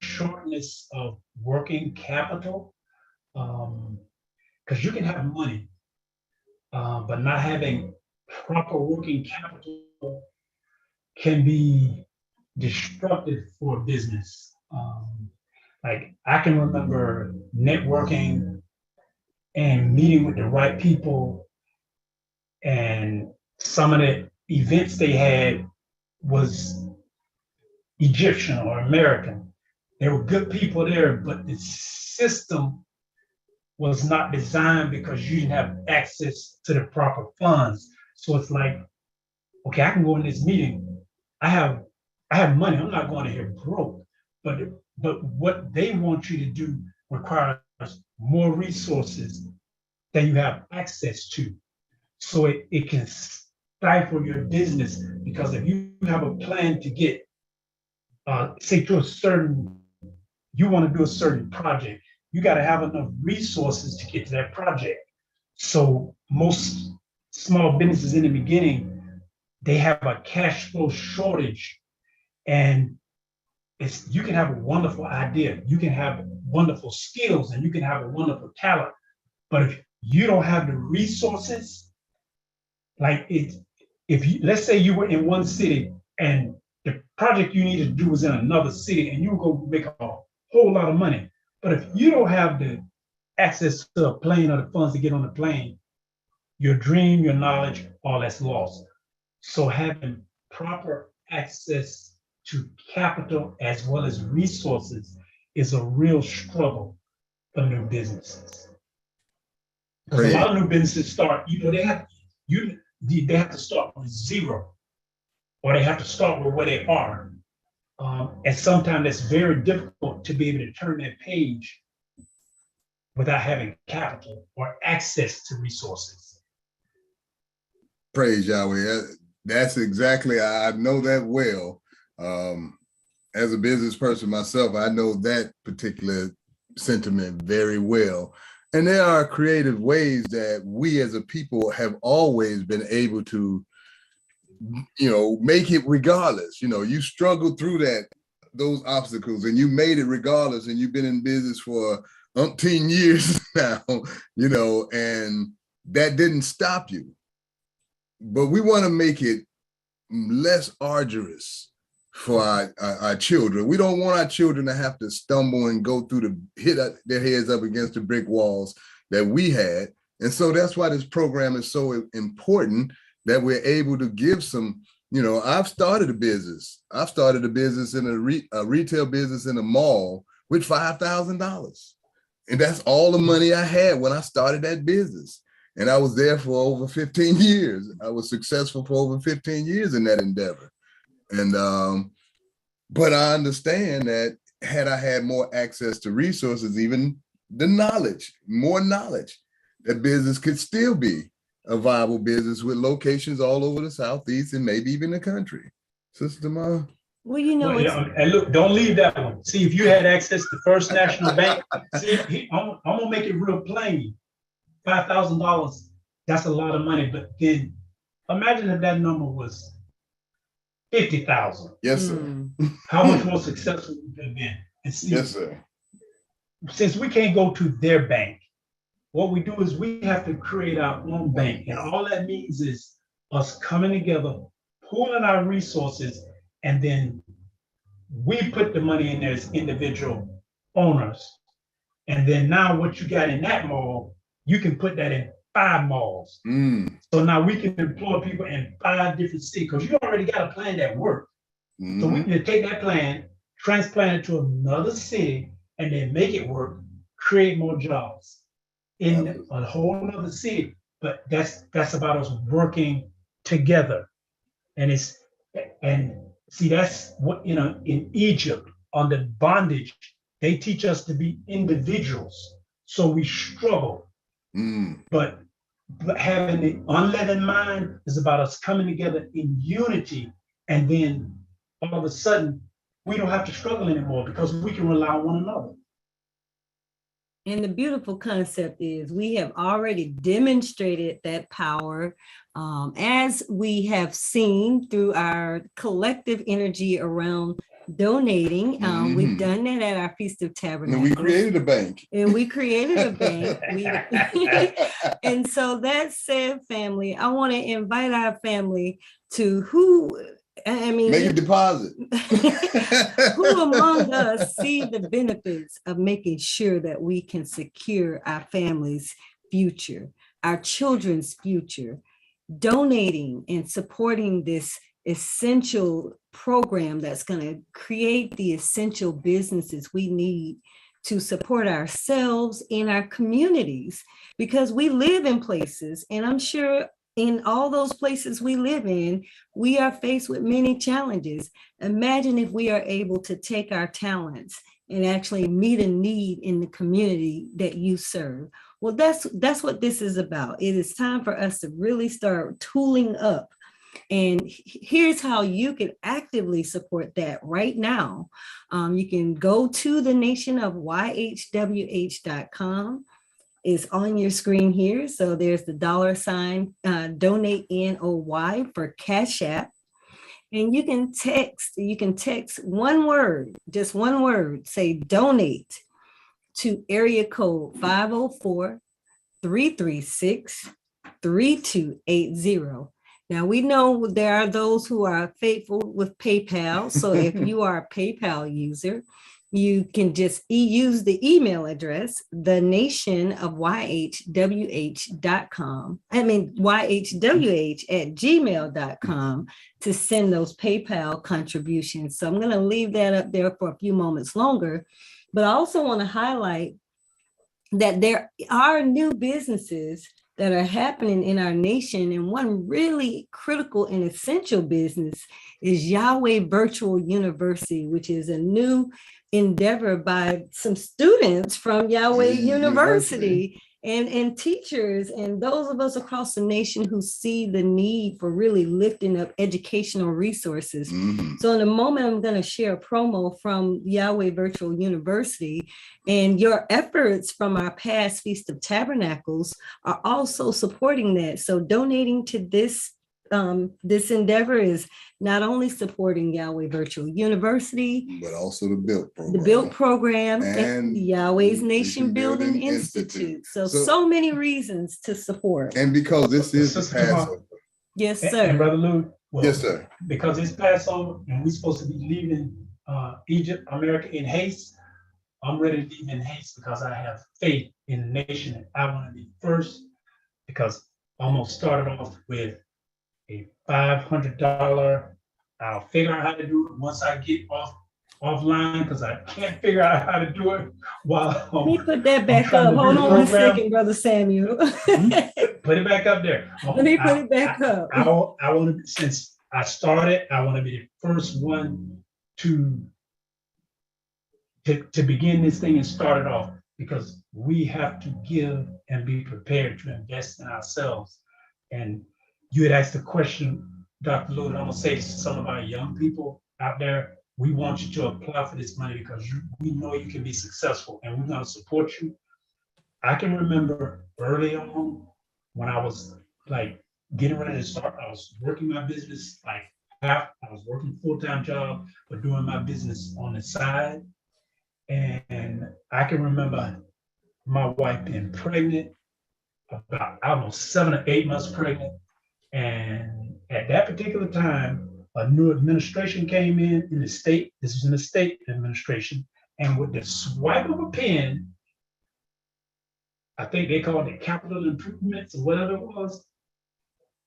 shortness of working capital. Because you can have money, but not having proper working capital can be destructive for business. Like I can remember networking and meeting with the right people, and some of the events they had was Egyptian or American. There were good people there, but the system was not designed because you didn't have access to the proper funds. So it's like, okay, I can go in this meeting. I have money. I'm not going to here broke. But what they want you to do requires more resources than you have access to. So it can stifle your business, because if you have a plan to get, say you want to do a certain project, you got to have enough resources to get to that project. So most small businesses in the beginning, they have a cash flow shortage, and you can have a wonderful idea, you can have wonderful skills, and you can have a wonderful talent, but if you don't have the resources, like let's say you were in one city and the project you needed to do was in another city, and you were going to make a whole lot of money, but if you don't have the access to a plane or the funds to get on the plane, your dream, your knowledge, all that's lost. So having proper access to capital as well as resources is a real struggle for new businesses. Because a lot of new businesses start, they have to start with zero, or they have to start with where they are. And sometimes it's very difficult to be able to turn that page without having capital or access to resources. Praise Yahweh. That's exactly, I know that well. As a business person myself, I know that particular sentiment very well. And there are creative ways that we as a people have always been able to, make it regardless. You struggled through those obstacles, and you made it regardless, and you've been in business for umpteen years now, and that didn't stop you. But we want to make it less arduous for our children. We don't want our children to have to stumble and go through hit their heads up against the brick walls that we had. And so that's why this program is so important, that we're able to give some, I've started a business. I've started a business in a retail business in a mall with $5,000. And that's all the money I had when I started that business. And I was there for over 15 years. I was successful for over 15 years in that endeavor. And, but I understand that had I had more access to resources, even the knowledge, more knowledge, that business could still be a viable business with locations all over the Southeast and maybe even the country. Sister Ma? Well, you know, And look, don't leave that one. See, if you had access to First National Bank, see, I'm gonna make it real plain. $5,000, that's a lot of money. But then imagine if that number was 50,000. Yes, sir. How much more successful would it have been? And see, Yes, sir. since we can't go to their bank, what we do is we have to create our own bank. And all that means is us coming together, pooling our resources, and then we put the money in there as individual owners. And then now what you got in that mall, you can put that in 5 malls. So now we can employ people in 5 different cities because you already got a plan that works. So we can take that plan, transplant it to another city, and then make it work, create more jobs in a whole other city. But that's about us working together. And see, that's what, in Egypt, under bondage, they teach us to be individuals. So we struggle. But having the unleavened mind is about us coming together in unity. And then all of a sudden, we don't have to struggle anymore because we can rely on one another. And the beautiful concept is we have already demonstrated that power, as we have seen through our collective energy around donating. We've done that at our Feast of Tabernacles. And we created a bank. And so that said, family, I want to invite our family to make a deposit. Who among us see the benefits of making sure that we can secure our family's future, our children's future, donating and supporting this essential program that's going to create the essential businesses we need to support ourselves and our communities, because we live in places, and I'm sure in all those places we live in, we are faced with many challenges. Imagine if we are able to take our talents and actually meet a need in the community that you serve. Well, that's what this is about. It is time for us to really start tooling up. And here's how you can actively support that right now. You can go to the nation of YHWH.com. Is on your screen here. So there's the $ donate NOY for Cash App. And you can text one word, just one word, say donate to area code 504-336-3280. Now we know there are those who are faithful with PayPal. So if you are a PayPal user, you can just use the email address, thenationofyhwh.com. YHWH@gmail.com to send those PayPal contributions. So I'm going to leave that up there for a few moments longer. But I also want to highlight that there are new businesses that are happening in our nation. And one really critical and essential business is Yahweh Virtual University, which is a new endeavor by some students from Yahweh University and teachers and those of us across the nation who see the need for really lifting up educational resources. So in a moment, I'm going to share a promo from Yahweh Virtual University, and your efforts from our past Feast of Tabernacles are also supporting that. So donating to this endeavor is not only supporting Yahweh Virtual University, but also the BUILT program, and Yahweh's Nation Building Institute. So many reasons to support. And because this is the Passover. Yes, sir. And Brother Lou, yes, sir. Because it's Passover and we're supposed to be leaving Egypt, America in haste, I'm ready to leave in haste because I have faith in the nation and I want to be first, because I almost started off with a $500. I'll figure out how to do it once I get offline, because I can't figure out how to do it while Let me put that back up. Hold on a second, Brother Samuel. Put it back up there. Let me put it back up. I want to, since I started, I want to be the first one to to begin this thing and start it off, because we have to give and be prepared to invest in ourselves. And you had asked the question, Dr. Lewis, I'm gonna say to some of our young people out there, we want you to apply for this money because we know you can be successful and we're gonna support you. I can remember early on when I was like getting ready to start, I was working my business like half, I was working full-time job, but doing my business on the side. And I can remember my wife being pregnant, about, I don't know, 7 or 8 months pregnant. And at that particular time, a new administration came in the state. This was in the state administration. And with the swipe of a pen, I think they called it capital improvements or whatever it was,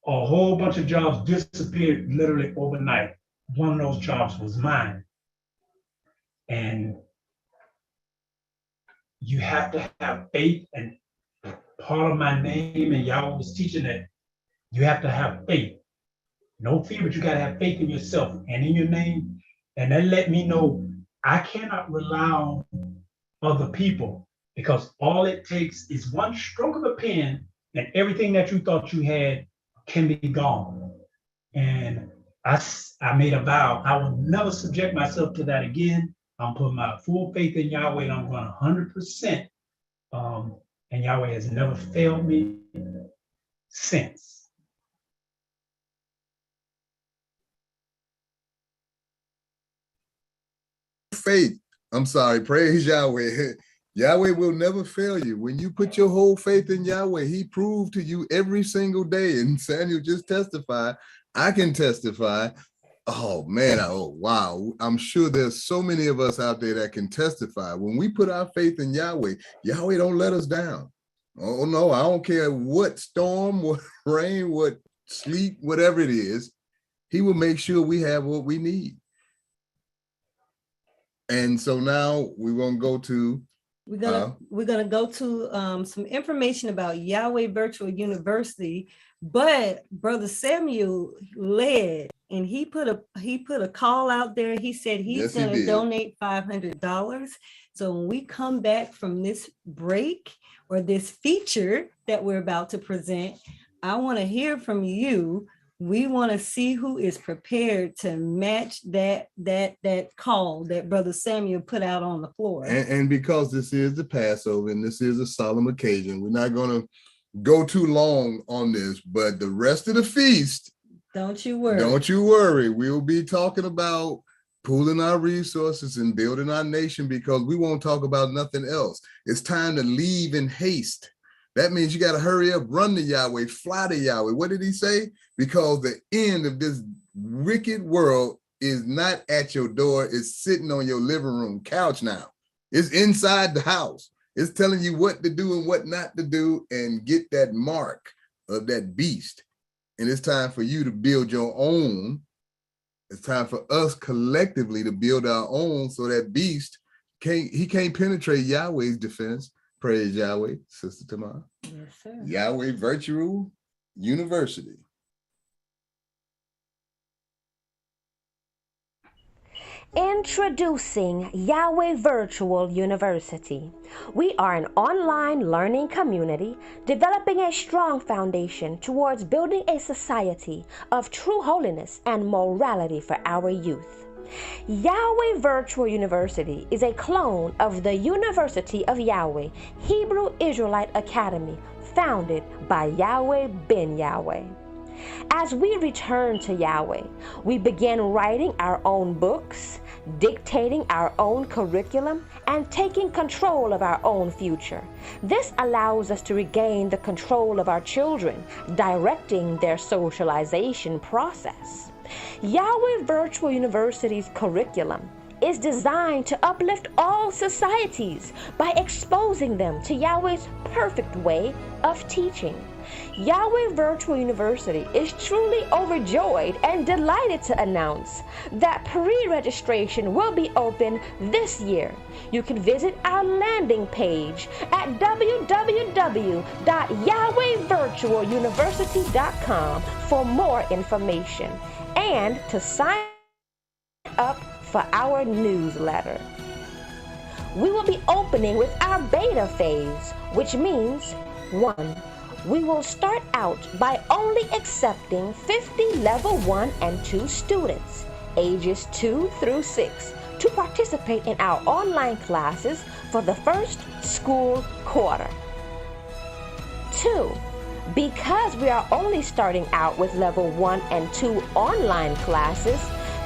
a whole bunch of jobs disappeared literally overnight. One of those jobs was mine. And you have to have faith. And part of my name, and y'all was teaching that you have to have faith. No fear, but you got to have faith in yourself and in your name. And that let me know I cannot rely on other people, because all it takes is one stroke of a pen and everything that you thought you had can be gone. And I made a vow, I will never subject myself to that again. I'm putting my full faith in Yahweh and I'm going 100%. And Yahweh has never failed me since. Faith, I'm sorry, praise Yahweh. Yahweh will never fail you. When you put your whole faith in Yahweh, he proved to you every single day. And Samuel just testified. I can testify. Oh man, oh wow. I'm sure there's so many of us out there that can testify. When we put our faith in Yahweh, Yahweh don't let us down. Oh no, I don't care what storm, what rain, what sleet, whatever it is, he will make sure we have what we need. And so now we're gonna go to we're gonna go to some information about Yahweh Virtual University, but Brother Samuel led, and he put a call out there. He said he's gonna donate $500. So when we come back from this break or this feature that we're about to present, I want to hear from you. We want to see who is prepared to match that call that Brother Samuel put out on the floor. And because this is the Passover and this is a solemn occasion, we're not going to go too long on this, but the rest of the feast, don't you worry. Don't you worry. We'll be talking about pooling our resources and building our nation, because we won't talk about nothing else. It's time to leave in haste. That means you got to hurry up, run to Yahweh, fly to Yahweh. What did he say? Because the end of this wicked world is not at your door. It's sitting on your living room couch now. It's inside the house. It's telling you what to do and what not to do, and get that mark of that beast. And it's time for you to build your own. It's time for us collectively to build our own, so that beast can't penetrate Yahweh's defense. Praise Yahweh, Sister Tamar. Yes, sir. Yahweh Virtual University. Introducing Yahweh Virtual University. We are an online learning community developing a strong foundation towards building a society of true holiness and morality for our youth. Yahweh Virtual University is a clone of the University of Yahweh Hebrew Israelite Academy, founded by Yahweh ben Yahweh. As we return to Yahweh, we begin writing our own books, dictating our own curriculum, and taking control of our own future. This allows us to regain the control of our children, directing their socialization process. Yahweh Virtual University's curriculum is designed to uplift all societies by exposing them to Yahweh's perfect way of teaching. Yahweh Virtual University is truly overjoyed and delighted to announce that pre-registration will be open this year. You can visit our landing page at www.yahwehvirtualuniversity.com for more information and to sign up for our newsletter. we will be opening with our beta phase, which means 1. We will start out by only accepting 50 level 1 and 2 students, ages 2 through 6, to participate in our online classes for the first school quarter. 2. Because we are only starting out with level 1 and 2 online classes,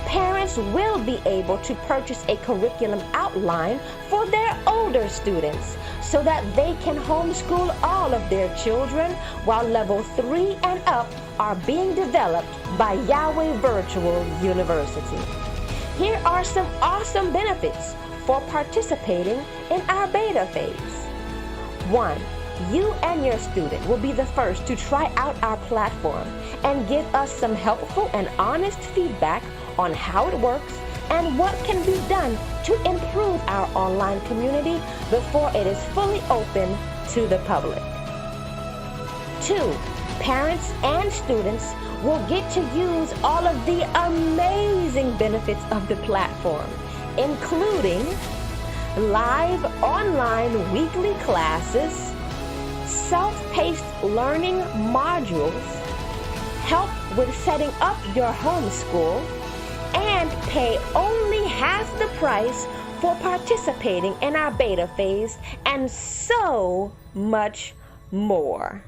parents will be able to purchase a curriculum outline for their older students so that they can homeschool all of their children, while level 3 and up are being developed by Yahweh Virtual University. Here are some awesome benefits for participating in our beta phase. 1. You and your student will be the first to try out our platform and give us some helpful and honest feedback on how it works and what can be done to improve our online community before it is fully open to the public. 2. Parents and students will get to use all of the amazing benefits of the platform, including live online weekly classes, self-paced learning modules, help with setting up your homeschool, and pay only half the price for participating in our beta phase, and so much more.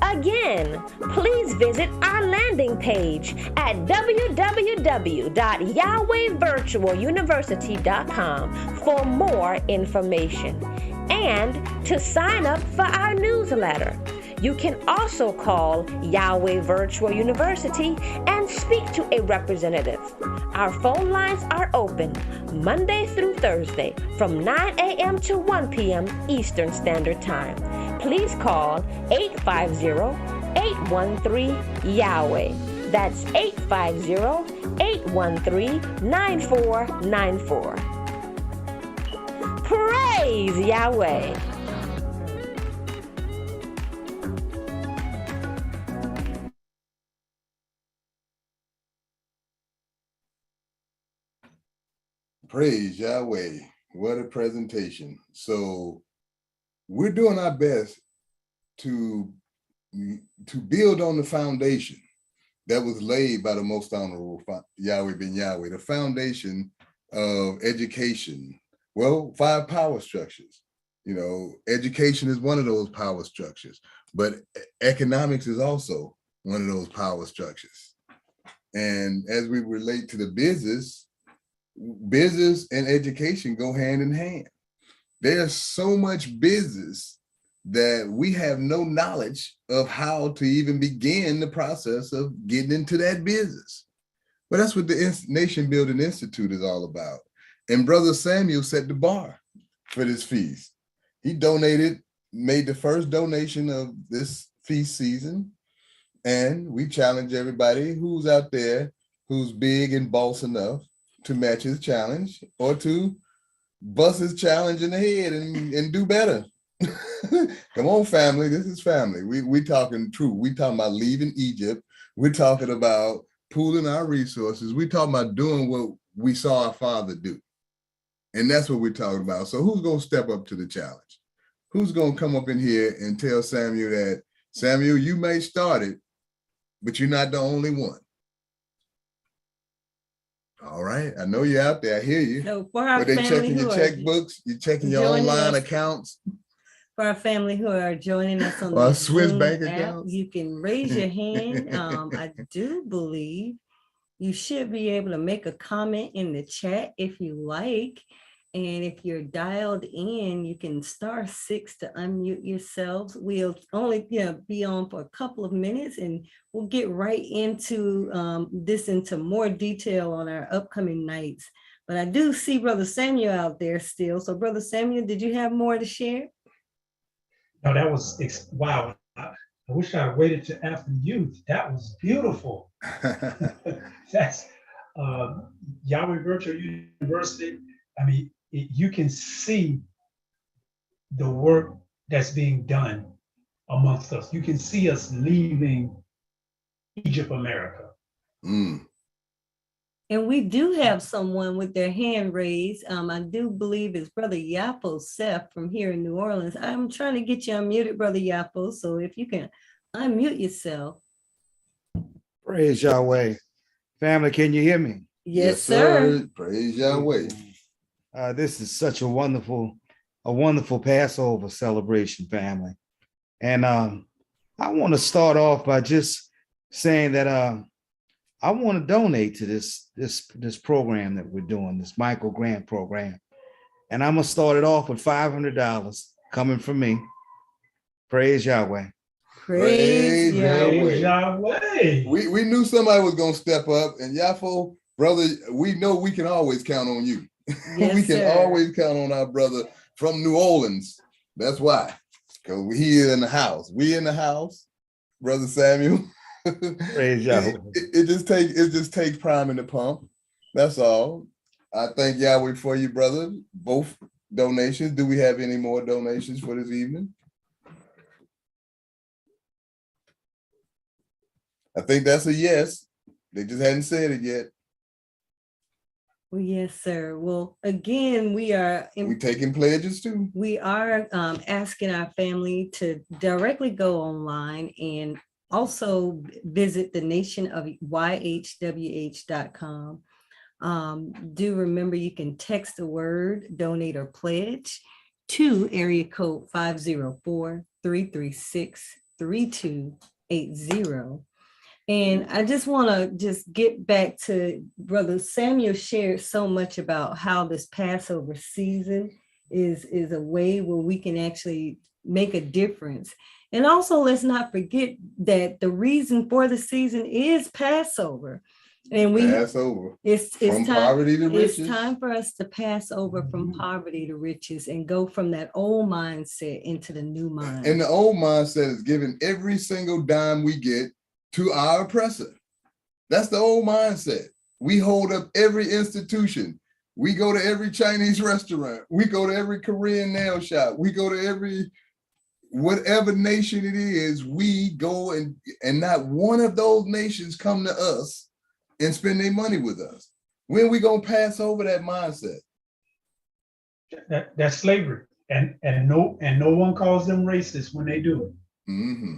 Again, please visit our landing page at www.yahwehvirtualuniversity.com for more information and to sign up for our newsletter. You can also call Yahweh Virtual University and speak to a representative. Our phone lines are open Monday through Thursday from 9 a.m. to 1 p.m. Eastern Standard Time. Please call 850-813-YAHWEH. That's 850-813-9494. Praise Yahweh! Praise Yahweh. What a presentation. So we're doing our best to build on the foundation that was laid by the most honorable Yahweh ben Yahweh, the foundation of education. Well, 5 power structures. You know, education is one of those power structures, but economics is also one of those power structures. And as we relate to the business and education go hand in hand. There's so much business that we have no knowledge of how to even begin the process of getting into that business. But that's what the Nation Building Institute is all about. And Brother Samuel set the bar for this feast. He made the first donation of this feast season. And we challenge everybody who's out there, who's big and boss enough to match his challenge or to bust his challenge in the head and do better. Come on, family, this is family. We talking truth. We talking about leaving Egypt. We're talking about pooling our resources. We talking about doing what we saw our father do. And that's what we're talking about. So who's going to step up to the challenge? Who's going to come up in here and tell Samuel that, Samuel, you may start it, but you're not the only one. All right, I know you're out there. I hear you. So for our But they checking your checkbooks, you're checking your online accounts. For our family who are joining us on Or the Swiss Zoom bank app, accounts. you can raise your hand. I do believe you should be able to make a comment in the chat if you like. And if you're dialed in, you can *6 to unmute yourselves. We'll only be on for a couple of minutes, and we'll get right into this into more detail on our upcoming nights. But I do see Brother Samuel out there still. So Brother Samuel, did you have more to share? No, that was, wow. I wish I waited to after youth. That was beautiful. That's Yahweh Virtual University. I mean, you can see the work that's being done amongst us. You can see us leaving Egypt, America. Mm. And we do have someone with their hand raised. I do believe it's Brother Yapo Seth from here in New Orleans. I'm trying to get you unmuted, Brother Yapo. So if you can unmute yourself. Praise Yahweh. Family, can you hear me? Yes, sir. Praise Yahweh. This is such a wonderful Passover celebration, family. And I want to start off by just saying that I want to donate to this program that we're doing, this Michael Grant program. And I'm going to start it off with $500 coming from me. Praise Yahweh. Praise Yahweh. Yahweh. We knew somebody was going to step up. And Yafo, brother, we know we can always count on you. Yes, we can sir. always count on our brother from New Orleans. That's why. Because he is in the house. We in the house, Brother Samuel. Praise Yahweh. It just takes prime in the pump. That's all. I thank Yahweh for you, brother. Both donations. Do we have any more donations for this evening? I think that's a yes. They just hadn't said it yet. Well, yes, sir. Well, again, we taking pledges too. We are asking our family to directly go online and also visit the nation of yhwh.com. Do remember you can text the word donate or pledge to area code 504-336-3280. And I just want to get back to Brother Samuel shared so much about how this Passover season is a way where we can actually make a difference. And also, let's not forget that the reason for the season is Passover. And Passover. It's from time, poverty to riches. It's time for us to pass over from poverty to riches and go from that old mindset into the new mind. And the old mindset is giving every single dime we get to our oppressor. That's the old mindset. We hold up every institution. We go to every Chinese restaurant. We go to every Korean nail shop. We go to every whatever nation it is. We go and not one of those nations come to us and spend their money with us. When we gonna pass over that mindset? That's slavery, and no one calls them racist when they do it. Mm-hmm.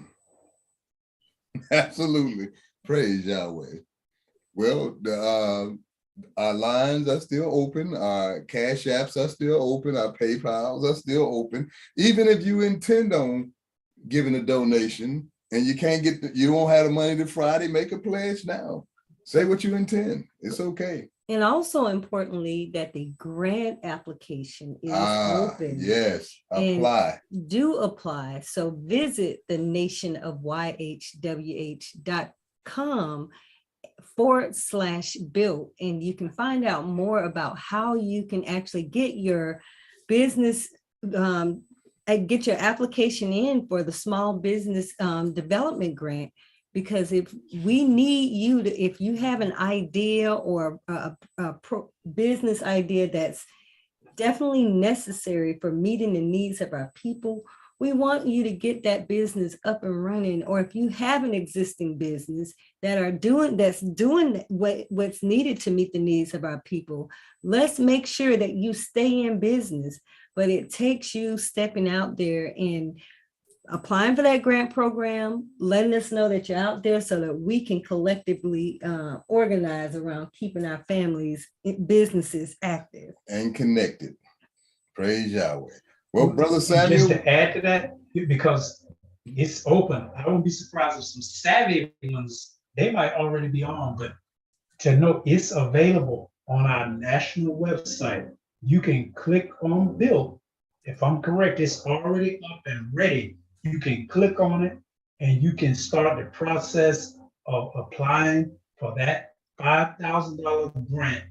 Absolutely. Praise Yahweh. Well, our lines are still open. Our Cash Apps are still open. Our PayPals are still open. Even if you intend on giving a donation and you can't you don't have the money to Friday, make a pledge now. Say what you intend. It's okay. And also importantly, that the grant application is open. Yes, apply. And do apply. So visit the nation of yhwh.com/built, and you can find out more about how you can actually get your business, get your application in for the small business development grant. Because if we need you to, if you have an idea or a business idea that's definitely necessary for meeting the needs of our people, we want you to get that business up and running. Or if you have an existing business that's doing what's needed to meet the needs of our people, let's make sure that you stay in business. But it takes you stepping out there and applying for that grant program, letting us know that you're out there so that we can collectively organize around keeping our families, businesses active. And connected. Praise Yahweh. Well, Brother Samuel. Just to add to that, because it's open, I won't be surprised if some savvy ones, they might already be on, but to know it's available on our national website, you can click on Build. If I'm correct, it's already up and ready. You can click on it and you can start the process of applying for that $5,000 grant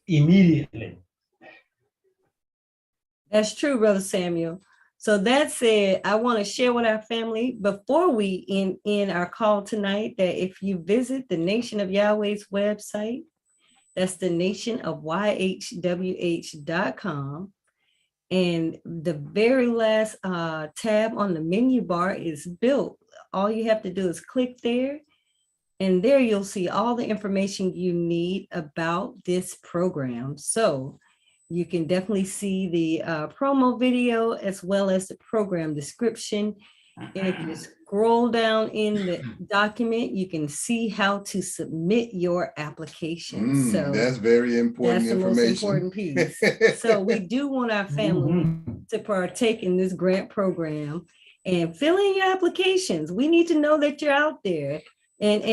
immediately. That's true, Brother Samuel. So that said, I want to share with our family before we end our call tonight that if you visit the Nation of Yahweh's website, that's the nation of yhwh.com. And the very last tab on the menu bar is Built. All you have to do is click there. And there you'll see all the information you need about this program. So you can definitely see the promo video as well as the program description. And if you scroll down in the document, you can see how to submit your application. So that's very important that's the most important piece. So we do want our family to partake in this grant program and fill in your applications. We need to know that you're out there. And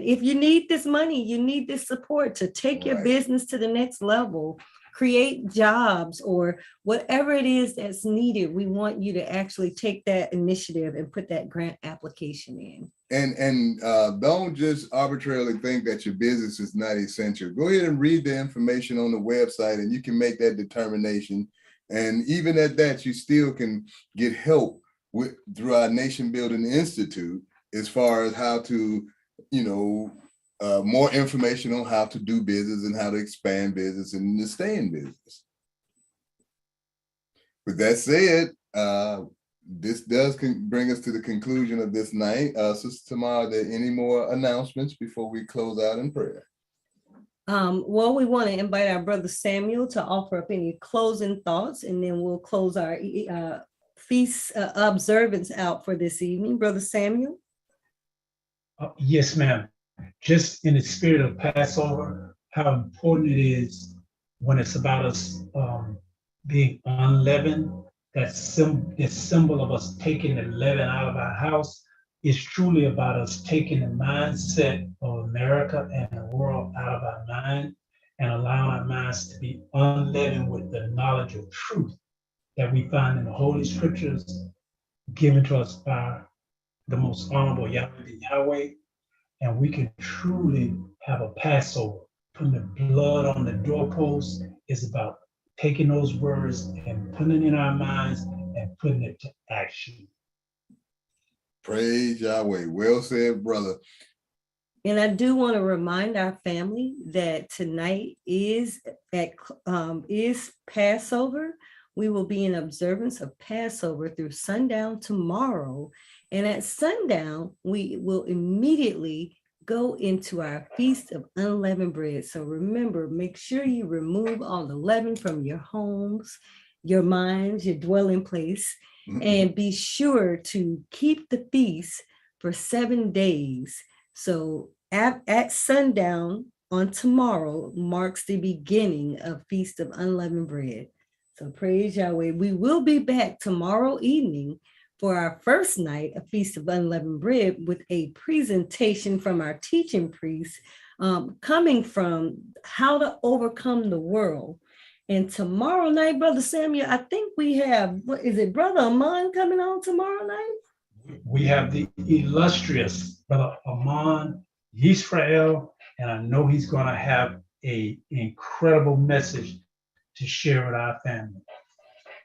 if you need this money, you need this support to take your business to the next level, create jobs, or whatever it is that's needed. We want you to actually take that initiative and put that grant application in. And don't just arbitrarily think that your business is not essential. Go ahead and read the information on the website and you can make that determination. And even at that, you still can get help through our Nation Building Institute as far as how to, more information on how to do business and how to expand business and to stay in business. With that said, this does bring us to the conclusion of this night. Sister Tamara, are there any more announcements before we close out in prayer? Well, we want to invite our brother Samuel to offer up any closing thoughts, and then we'll close our feast observance out for this evening. Brother Samuel? Yes, ma'am. Just in the spirit of Passover, how important it is when it's about us being unleavened, that symbol of us taking the leaven out of our house is truly about us taking the mindset of America and the world out of our mind and allowing our minds to be unleavened with the knowledge of truth that we find in the Holy Scriptures given to us by the most honorable Yahweh. And we can truly have a Passover. Putting the blood on the doorpost is about taking those words and putting it in our minds and putting it to action. Praise Yahweh. Well said, brother. And I do want to remind our family that tonight is Passover. We will be in observance of Passover through sundown tomorrow. And at sundown, we will immediately go into our Feast of Unleavened Bread. So remember, make sure you remove all the leaven from your homes, your minds, your dwelling place, and be sure to keep the feast for 7 days. So at sundown on tomorrow marks the beginning of Feast of Unleavened Bread. So praise Yahweh. We will be back tomorrow evening for our first night of Feast of Unleavened Bread with a presentation from our teaching priest coming from how to overcome the world. And tomorrow night, Brother Samuel, I think we have, what is it, Brother Amon coming on tomorrow night? We have the illustrious Brother Amon Yisrael, and I know he's going to have an incredible message to share with our family.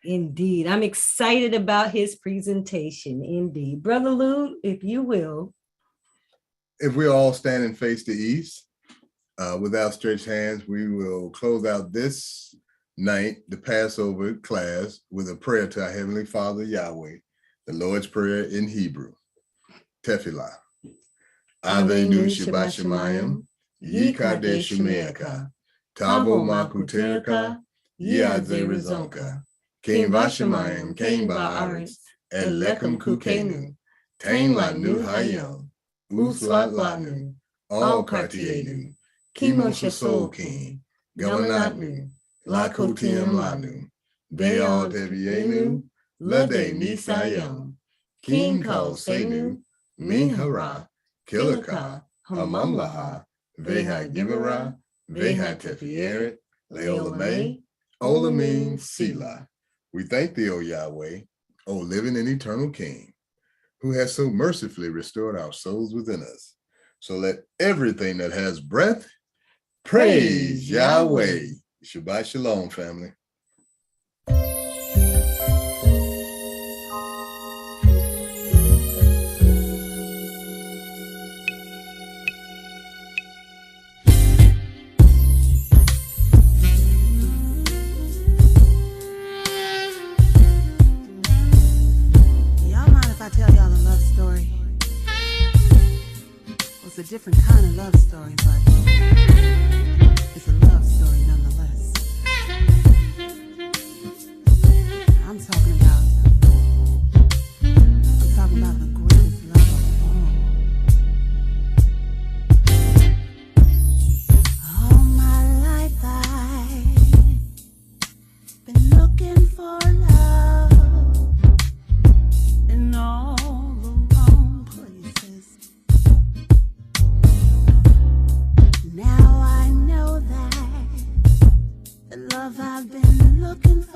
Indeed. I'm excited about his presentation. Indeed. Brother Lou, if you will. If we all stand and face the east, with outstretched hands, we will close out this night, the Passover class, with a prayer to our Heavenly Father, Yahweh, the Lord's Prayer in Hebrew. Tefillah. Avenu Shabbat Shemayim, Yikadesh Shemeaka, Tavo Makuterka, Yadze Rizonka, King Vashemayim, King Ba'aretz, Elekem Kukenu, Tain Lanu Hayom, Uslat Lanu, All Kartienu, Kimo Shasol King, Gamanatnu, Lakotiam Lanu, Baal Devienu, Lade Nisayom, King Kal Senu, Minhara, Kilaka, Hamamlaha, Veha Gibara, Veha Tefieret, Leolame, Olamin Sila. We thank thee, O Yahweh, O living and eternal King, who has so mercifully restored our souls within us. So let everything that has breath praise Yahweh. Shabbat Shalom, family. Y'all mind if I tell y'all a love story? It's a different different kind of love story, but it's a love story nonetheless. I'm talking about the greatest love of all. All my life I've been looking for love in all the wrong places. Now I know that the love I've been looking for